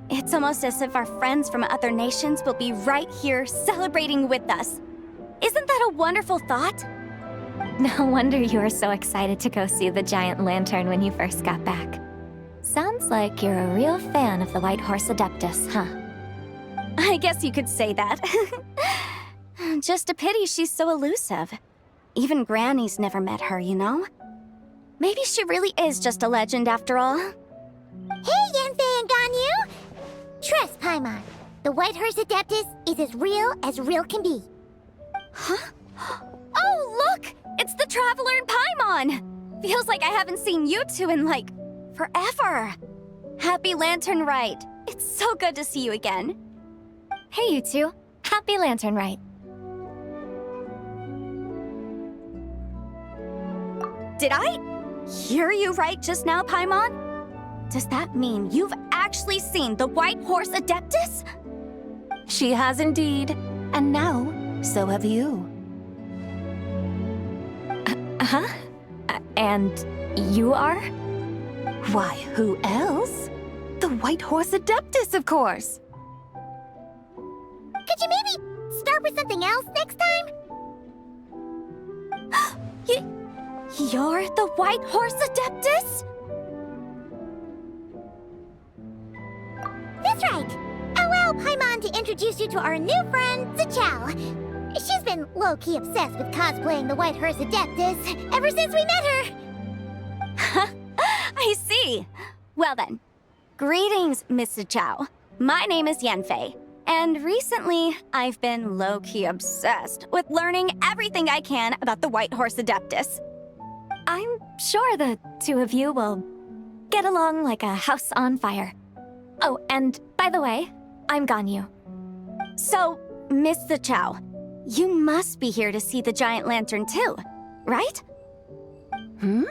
it's almost as if our friends from other nations will be right here celebrating with us. Isn't that a wonderful thought? No wonder you were so excited to go see the giant lantern when you first got back. Sounds like you're a real fan of the White Horse Adeptus, huh? I guess you could say that. Just a pity she's so elusive. Even Granny's never met her, you know? Maybe she really is just a legend after all. Hey, Yanfei and Ganyu! Trust, Paimon. The White Horse Adeptus is as real can be. Huh? Oh, look! It's the Traveler and Paimon! Feels like I haven't seen you two in, like, forever. Happy Lanternlit. It's so good to see you again. Hey, you two. Happy Lanternlit. Did I hear you right just now, Paimon? Does that mean you've actually seen the White Horse Adeptus? She has indeed. And now, so have you. Huh? And you are? Why, who else? The White Horse Adeptus, of course. Could you maybe start with something else next time? You're the White Horse Adeptus? That's right. Allow Paimon to introduce you to our new friend, Zichao. She's been low-key obsessed with cosplaying the White Horse Adeptus ever since we met her. I see. Well then, greetings, Miss Zichao. My name is Yanfei, and recently I've been low-key obsessed with learning everything I can about the White Horse Adeptus. I'm sure the two of you will get along like a house on fire. Oh, and by the way, I'm Ganyu. So, Miss Zichao, you must be here to see the giant lantern too, right? Hmm?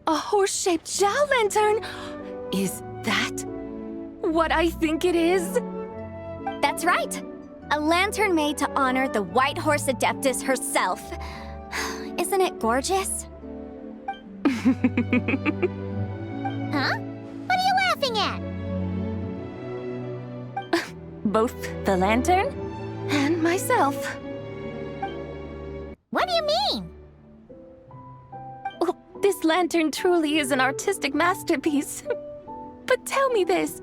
A horse-shaped Zhao lantern? Is that what I think it is? That's right. A lantern made to honor the White Horse Adeptus herself. Isn't it gorgeous? Huh? What are you laughing at? Both the lantern and myself. What do you mean? Oh, this lantern truly is an artistic masterpiece. But tell me this,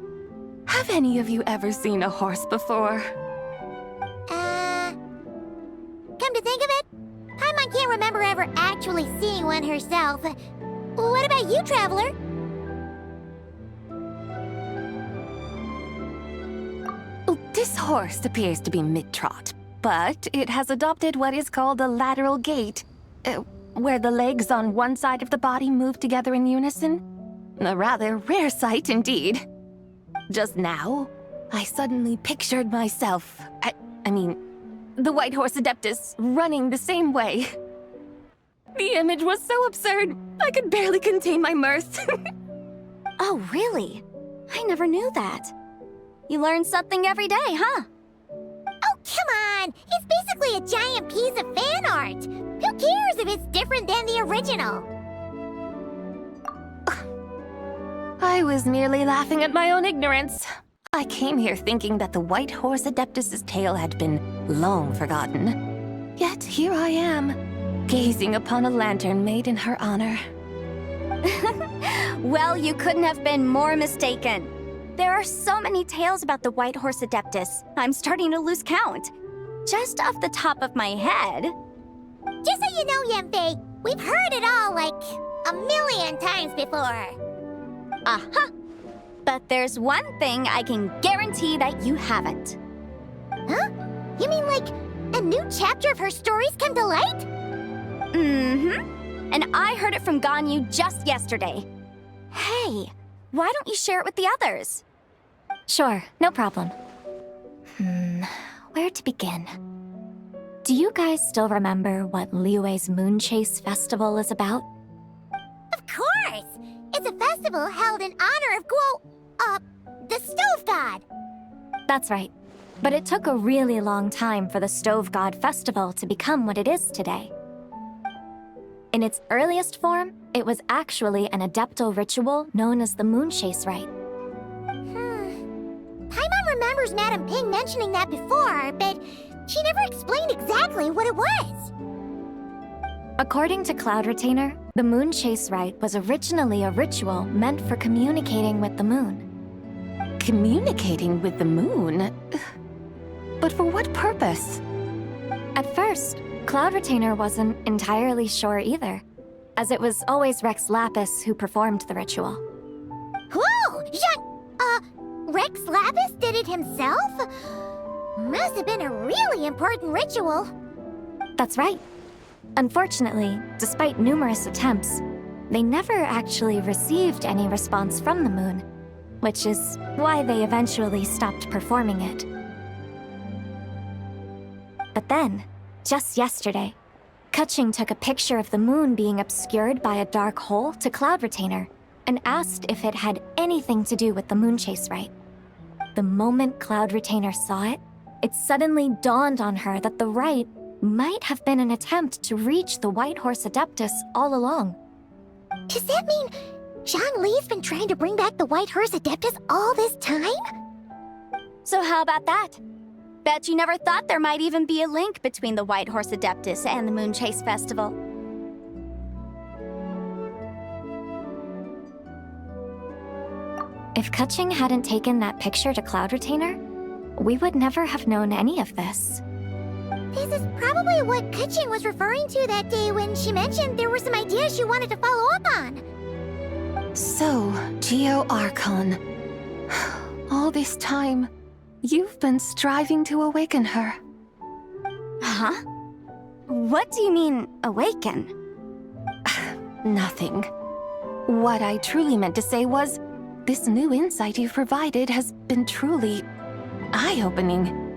have any of you ever seen a horse before? Come to think of it, Paimon can't remember ever actually seeing one herself. What about you, Traveler? Oh, this horse appears to be mid-trot, but it has adopted what is called a lateral gait, where the legs on one side of the body move together in unison. A rather rare sight indeed. Just now, I suddenly pictured myself, I mean, the White Horse Adeptus running the same way. The image was so absurd, I could barely contain my mirth. Oh, really? I never knew that. You learn something every day, huh? Oh, come on! It's basically a giant piece of fan art! Who cares if it's different than the original? I was merely laughing at my own ignorance. I came here thinking that the White Horse Adeptus's tale had been long forgotten. Yet here I am, gazing upon a lantern made in her honor. Well, you couldn't have been more mistaken. There are so many tales about the White Horse Adeptus, I'm starting to lose count. Just off the top of my head... Just so you know, Yanfei, We've heard it all like a million times before. Aha! But there's one thing I can guarantee that you haven't. Huh? You mean like a new chapter of her stories come to light? Mm-hmm. And I heard it from Ganyu just yesterday. Hey, why don't you share it with the others? Sure, no problem. Where to begin? Do you guys still remember what Liyue's Moon Chase Festival is about? Of course! It's a festival held in honor of the Stove God. That's right. But it took a really long time for the Stove God Festival to become what it is today. In its earliest form, it was actually an adeptal ritual known as the Moon Chase Rite. Paimon remembers Madame Ping mentioning that before, but she never explained exactly what it was. According to Cloud Retainer, the Moon Chase Rite was originally a ritual meant for communicating with the moon. Communicating with the moon? But for what purpose? At first, Cloud Retainer wasn't entirely sure either, as it was always Rex Lapis who performed the ritual. Whoa! Rex Lapis did it himself? Must have been a really important ritual. That's right. Unfortunately, despite numerous attempts, they never actually received any response from the moon, which is why they eventually stopped performing it. But then, just yesterday, Kaching took a picture of the moon being obscured by a dark hole to Cloud Retainer and asked if it had anything to do with the Moon Chase Rite. The moment Cloud Retainer saw it, it suddenly dawned on her that the rite might have been an attempt to reach the White Horse Adeptus all along. Does that mean Zhongli's been trying to bring back the White Horse Adeptus all this time? So how about that? Bet you never thought there might even be a link between the White Horse Adeptus and the Moon Chase Festival. If Kaching hadn't taken that picture to Cloud Retainer, we would never have known any of this. This is probably what Kaching was referring to that day when she mentioned there were some ideas she wanted to follow up on. So, Geo Archon. All this time, you've been striving to awaken her. Huh? What do you mean, awaken? Nothing. What I truly meant to say was, this new insight you've provided has been truly eye-opening.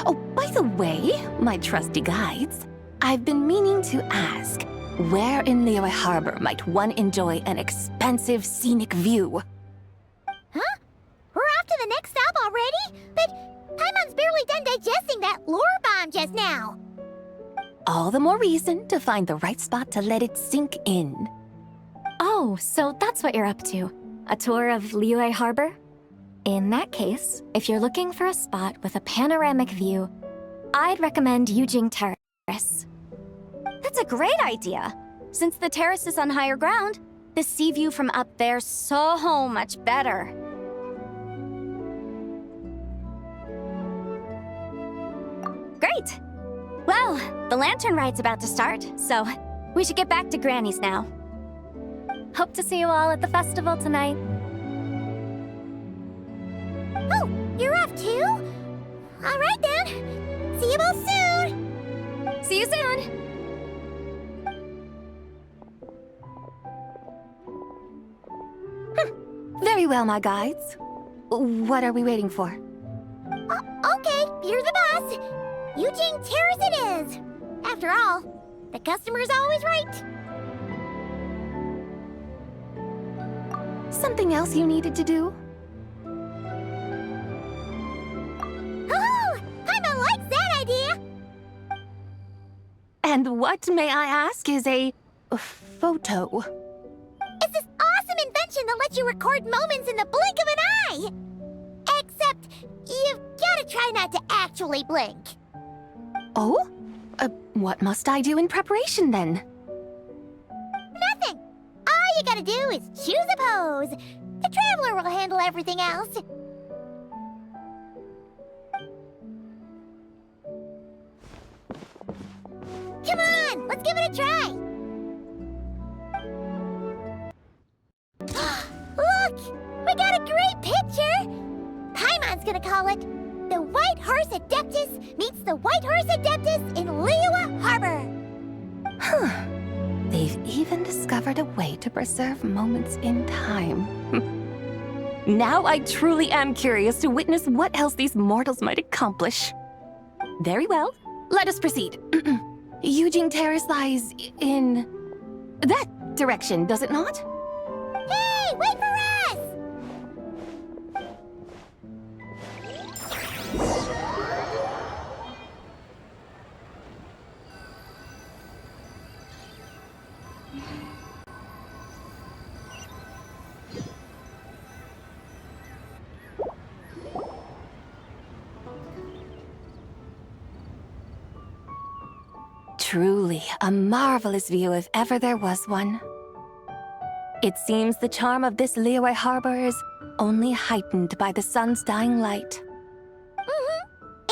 Oh, by the way, my trusty guides, I've been meaning to ask, where in Liyue Harbor might one enjoy an expansive scenic view? Huh? We're off to the next stop already? But Paimon's barely done digesting that lore bomb just now. All the more reason to find the right spot to let it sink in. Oh, so that's what you're up to. A tour of Liyue Harbor? In that case, if you're looking for a spot with a panoramic view, I'd recommend Yujing Terrace. That's a great idea! Since the terrace is on higher ground, the sea view from up there's so much better. Great! Well, the lantern ride's about to start, so we should get back to Granny's now. Hope to see you all at the festival tonight. Oh, you're off too? All right then. See you both soon. See you soon. Very well, my guides. What are we waiting for? Okay, you're the boss. Eugene Terrace it is. After all, the customer's always right. Something else you needed to do? Oh, Paimon likes that idea. And what, may I ask, is a photo? It's this awesome invention that lets you record moments in the blink of an eye. Except, you've gotta try not to actually blink. Oh? What must I do in preparation then? Nothing. All you gotta do is choose a pose. The Traveler will handle everything else. Come on, let's give it a try. Rite's gonna call it. The White Horse Adeptus meets the White Horse Adeptus in Liyue Harbor. Huh. They've even discovered a way to preserve moments in time. Now I truly am curious to witness what else these mortals might accomplish. Very well, let us proceed. Eugene Terrace lies in that direction, does it not? Hey, wait for us! Truly a marvelous view if ever there was one. It seems the charm of this Liyue Harbor is only heightened by the sun's dying light.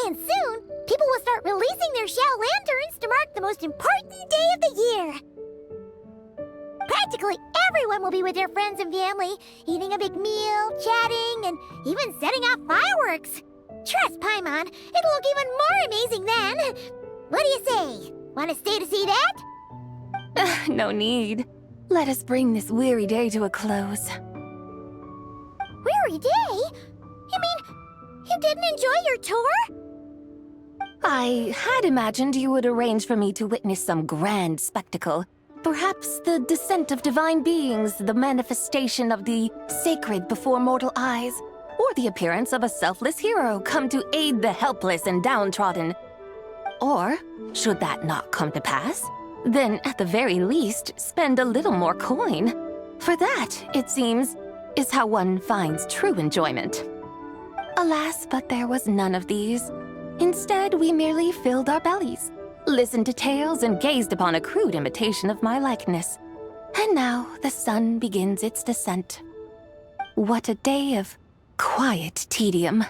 And soon, people will start releasing their shell lanterns to mark the most important day of the year. Practically everyone will be with their friends and family, eating a big meal, chatting, and even setting off fireworks. Trust Paimon, it'll look even more amazing then. What do you say? Want to stay to see that? No need. Let us bring this weary day to a close. Weary day? You mean, you didn't enjoy your tour? I had imagined you would arrange for me to witness some grand spectacle. Perhaps the descent of divine beings, the manifestation of the sacred before mortal eyes, or the appearance of a selfless hero come to aid the helpless and downtrodden. Or, should that not come to pass, then at the very least, spend a little more coin. For that, it seems, is how one finds true enjoyment. Alas, but there was none of these. Instead, we merely filled our bellies, listened to tales, and gazed upon a crude imitation of my likeness. And now the sun begins its descent. What a day of quiet tedium.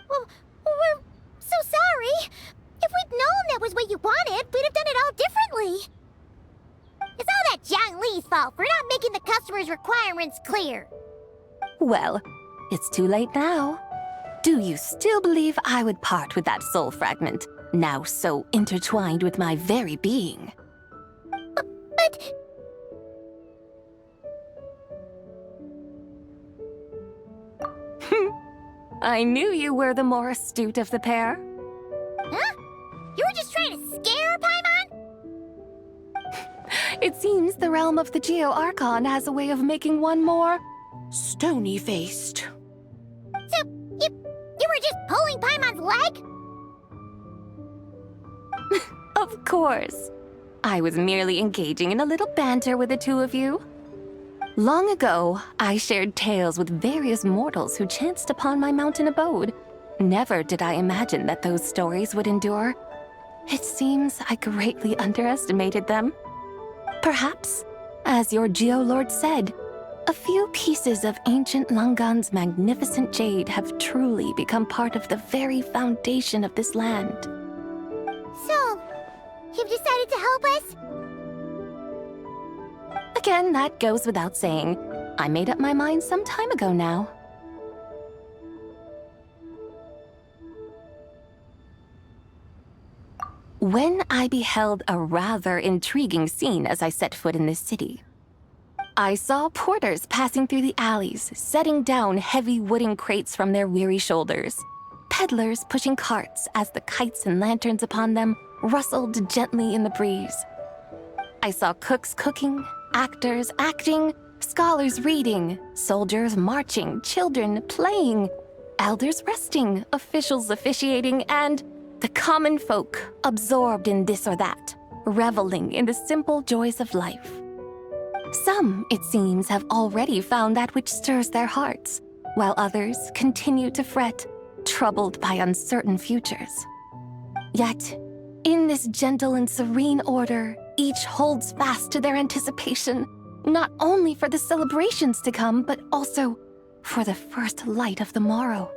Well, we're so sorry. If we'd known that was what you wanted, we'd have done it all differently. It's all that Zhang Li's fault for not making the customer's requirements clear. Well, it's too late now. Do you still believe I would part with that soul fragment, now so intertwined with my very being? But... I knew you were the more astute of the pair. Huh? You were just trying to scare Paimon? It seems the realm of the Geo-Archon has a way of making one more stony-faced. So, you were just pulling Paimon's leg? Of course. I was merely engaging in a little banter with the two of you. Long ago, I shared tales with various mortals who chanced upon my mountain abode. Never did I imagine that those stories would endure. It seems I greatly underestimated them. Perhaps, as your Geolord said, a few pieces of ancient Langan's magnificent jade have truly become part of the very foundation of this land. So, you've decided to help us? Again, that goes without saying. I made up my mind some time ago now. When I beheld a rather intriguing scene as I set foot in this city, I saw porters passing through the alleys, setting down heavy wooden crates from their weary shoulders, peddlers pushing carts as the kites and lanterns upon them rustled gently in the breeze. I saw cooks cooking, actors acting, scholars reading, soldiers marching, children playing, elders resting, officials officiating, and the common folk absorbed in this or that, reveling in the simple joys of life. Some, it seems, have already found that which stirs their hearts, while others continue to fret, troubled by uncertain futures. Yet, in this gentle and serene order, each holds fast to their anticipation, not only for the celebrations to come, but also for the first light of the morrow.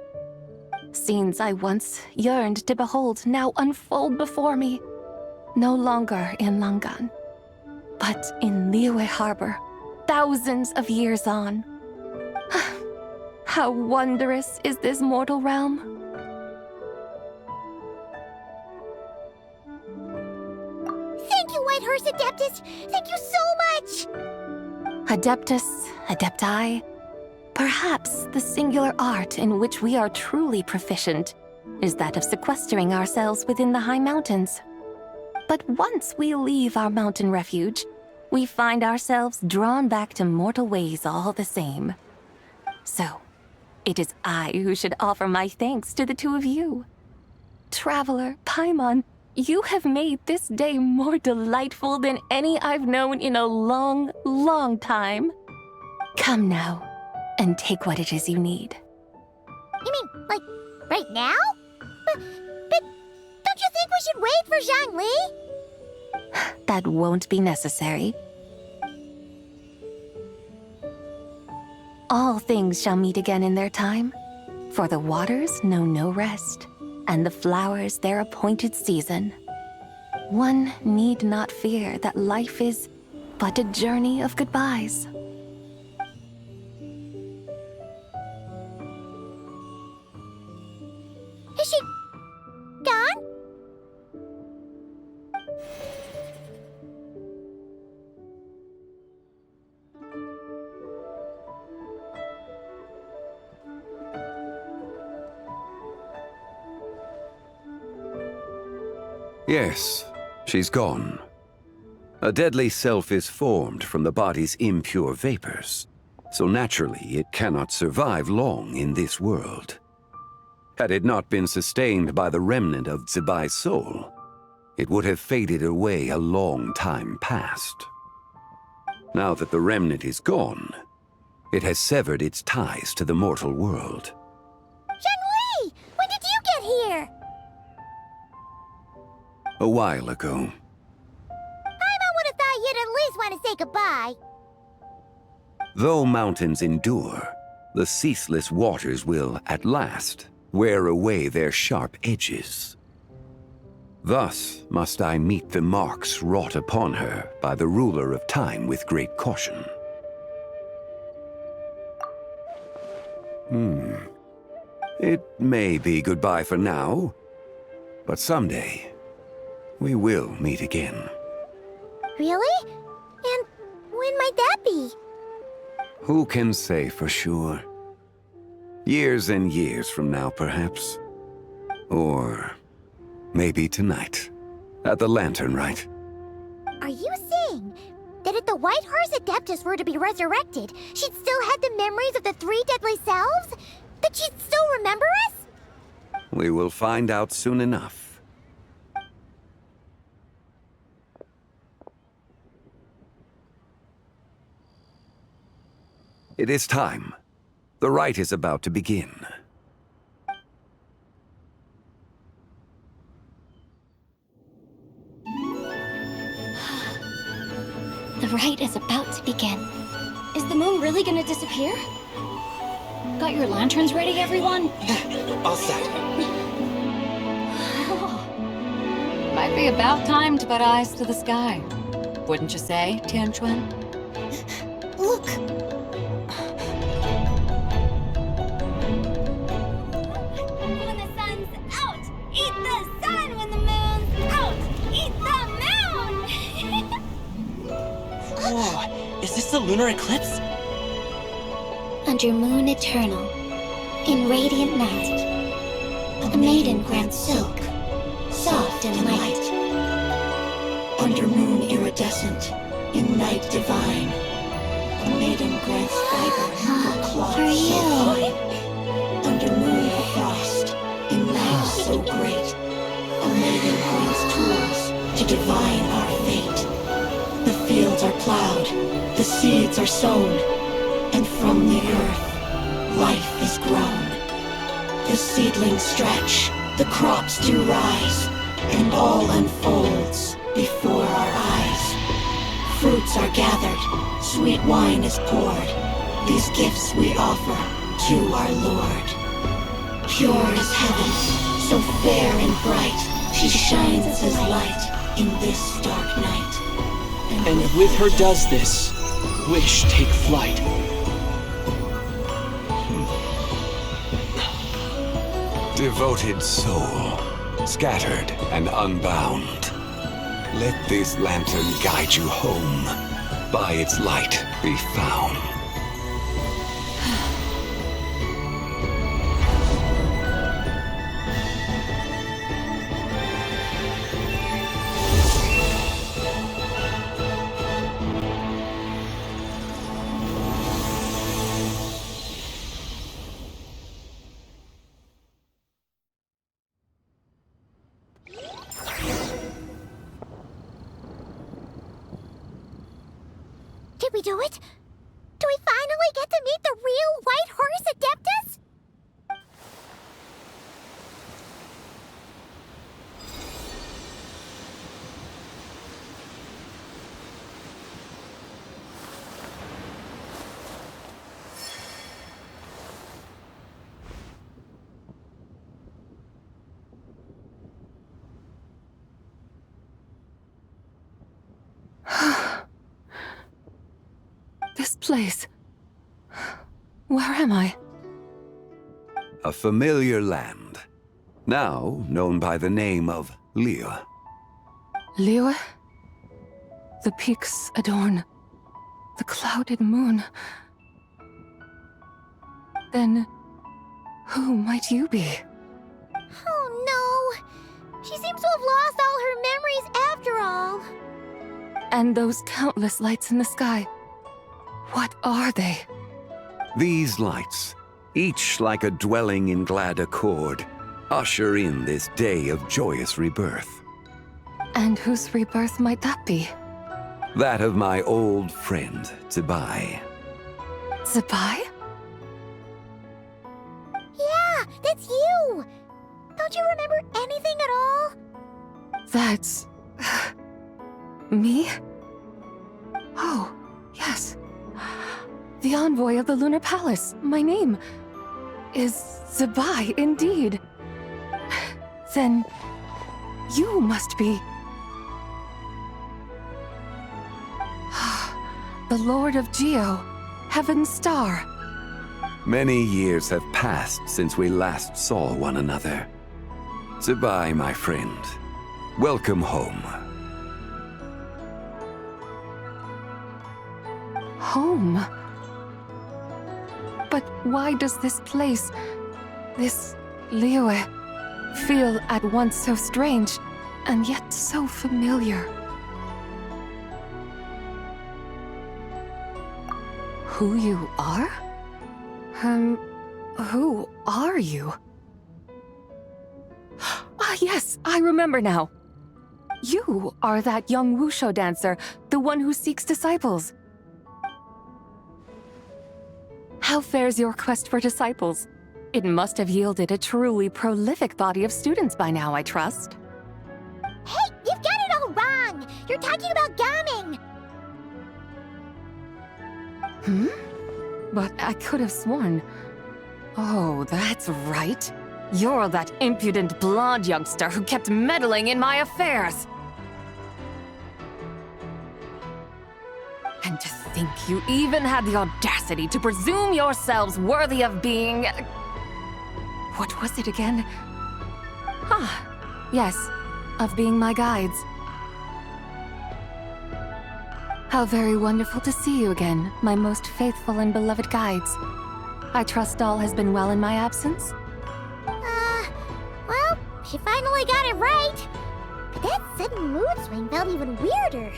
Scenes I once yearned to behold now unfold before me, no longer in Langan, but in Liyue Harbor, thousands of years on. How wondrous is this mortal realm? Thank you, Whitehorse Adeptus! Thank you so much! Adeptus, Adepti, perhaps the singular art in which we are truly proficient is that of sequestering ourselves within the high mountains. But once we leave our mountain refuge, we find ourselves drawn back to mortal ways all the same. So, it is I who should offer my thanks to the two of you. Traveler, Paimon, you have made this day more delightful than any I've known in a long, long time. Come now, and take what it is you need. You mean, like, right now? But don't you think we should wait for Zhangli? That won't be necessary. All things shall meet again in their time, for the waters know no rest, and the flowers their appointed season. One need not fear that life is but a journey of goodbyes. Is she gone? Yes, she's gone. A deadly self is formed from the body's impure vapors, so naturally it cannot survive long in this world. Had it not been sustained by the remnant of Zibai's soul, it would have faded away a long time past. Now that the remnant is gone, it has severed its ties to the mortal world. Zhangli! When did you get here? A while ago. Paimon would have thought you'd at least want to say goodbye. Though mountains endure, the ceaseless waters will, at last, wear away their sharp edges. Thus must I meet the marks wrought upon her by the ruler of time with great caution. It may be goodbye for now, but someday we will meet again. Really? And when might that be? Who can say for sure? Years and years from now, perhaps. Or maybe tonight, at the Lanternlit. Are you saying that if the Whitehorse Adeptus were to be resurrected, she'd still have the memories of the three deadly selves? That she'd still remember us? We will find out soon enough. It is time. The rite is about to begin. The rite is about to begin. Is the moon really gonna disappear? Got your lanterns ready, everyone? All set. Might be about time to put eyes to the sky. Wouldn't you say, Tianchuan? Look! When the sun's out, eat the sun. When the moon's out, eat the moon. Whoa, is this the lunar eclipse? Under moon eternal, in radiant night, a maiden grants silk, soft and light. Under moon iridescent, in night divine, a maiden grants fiber for cloth For so you. fine. Under moon of frost, in night so great, a maiden grants tools to divine our fate. The fields are plowed, the seeds are sown, and from the earth, life is grown. The seedlings stretch, the crops do rise, and all unfolds before our eyes. Fruits are gathered, sweet wine is poured. These gifts we offer to our Lord. Pure as heaven, so fair and bright, she shines as light in this dark night. And with her does this, wish take flight. Devoted soul, scattered and unbound. Let this lantern guide you home. By its light be found. Did we do it? Do we finally get to meet the real White Horse Adeptus? This place. Where am I? A familiar land, now known by the name of Liyue. Liyue? The peaks adorn the clouded moon. Then, who might you be? Oh no! She seems to have lost all her memories after all. And those countless lights in the sky. What are they? These lights, each like a dwelling in glad accord, usher in this day of joyous rebirth. And whose rebirth might that be? That of my old friend, Zibai. Zibai? Yeah, that's you! Don't you remember anything at all? That's... me? Oh, yes. The envoy of the Lunar Palace. My name is Zibai, indeed. Then you must be... the Lord of Geo, Heaven's Star. Many years have passed since we last saw one another. Zibai, my friend, welcome home. Home? But why does this place, this Liyue, feel at once so strange and yet so familiar? Who you are? Who are you? Ah, yes, I remember now. You are that young wushu dancer, the one who seeks disciples. How fares your quest for disciples? It must have yielded a truly prolific body of students by now, I trust. Hey, you've got it all wrong! You're talking about gaming! Hmm? But I could have sworn... Oh, that's right. You're that impudent blonde youngster who kept meddling in my affairs. And to think you even had the audacity to presume yourselves worthy of being... What was it again? Ah, yes, of being my guides. How very wonderful to see you again, my most faithful and beloved guides. I trust all has been well in my absence? Well, she finally got it right. But that sudden mood swing felt even weirder.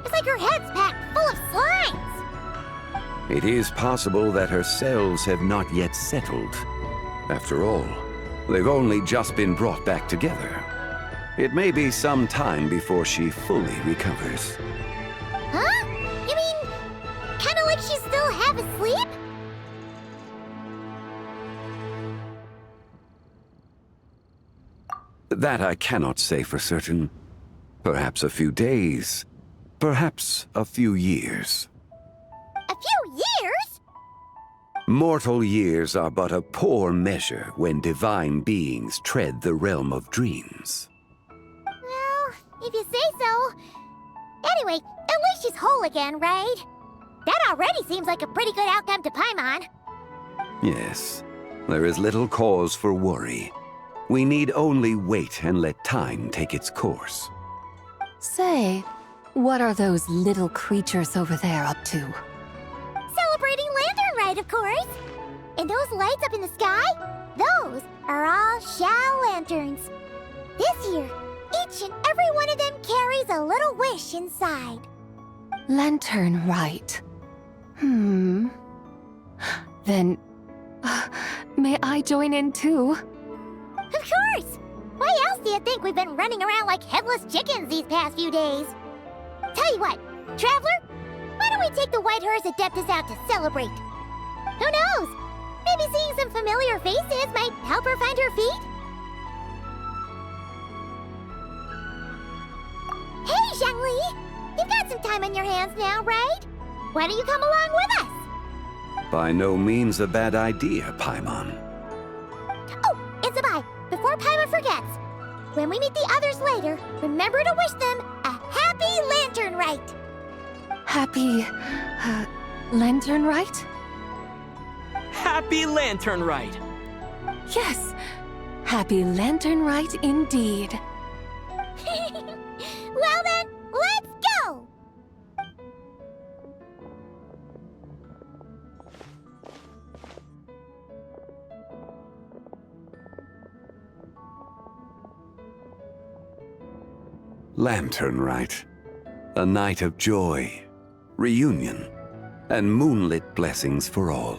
It's like her head's packed full of slimes. It is possible that her cells have not yet settled. After all, they've only just been brought back together. It may be some time before she fully recovers. Huh? You mean, kinda like she's still half asleep? That I cannot say for certain. Perhaps a few days. Perhaps a few years. A few years? Mortal years are but a poor measure when divine beings tread the realm of dreams. Well, if you say so. Anyway, at least she's whole again, right? That already seems like a pretty good outcome to Paimon. Yes, there is little cause for worry. We need only wait and let time take its course. Say, what are those little creatures over there up to? Celebrating Lanternlit, of course! And those lights up in the sky? Those are all Shao lanterns. This year, each and every one of them carries a little wish inside. Lanternlit. Then, may I join in too? Of course! Why else do you think we've been running around like headless chickens these past few days? Tell you what, Traveler, why don't we take the White Horse Adeptus out to celebrate? Who knows? Maybe seeing some familiar faces might help her find her feet? Hey, Zhangli! You've got some time on your hands now, right? Why don't you come along with us? By no means a bad idea, Paimon. Oh, and Zabai, before Paimon forgets, when we meet the others later, remember to wish them a happy Lanternlit! Happy... Lanternlit? Happy Lanternlit! Yes, happy Lanternlit indeed. Well then, let's go! Lanternlit. A night of joy, reunion, and moonlit blessings for all.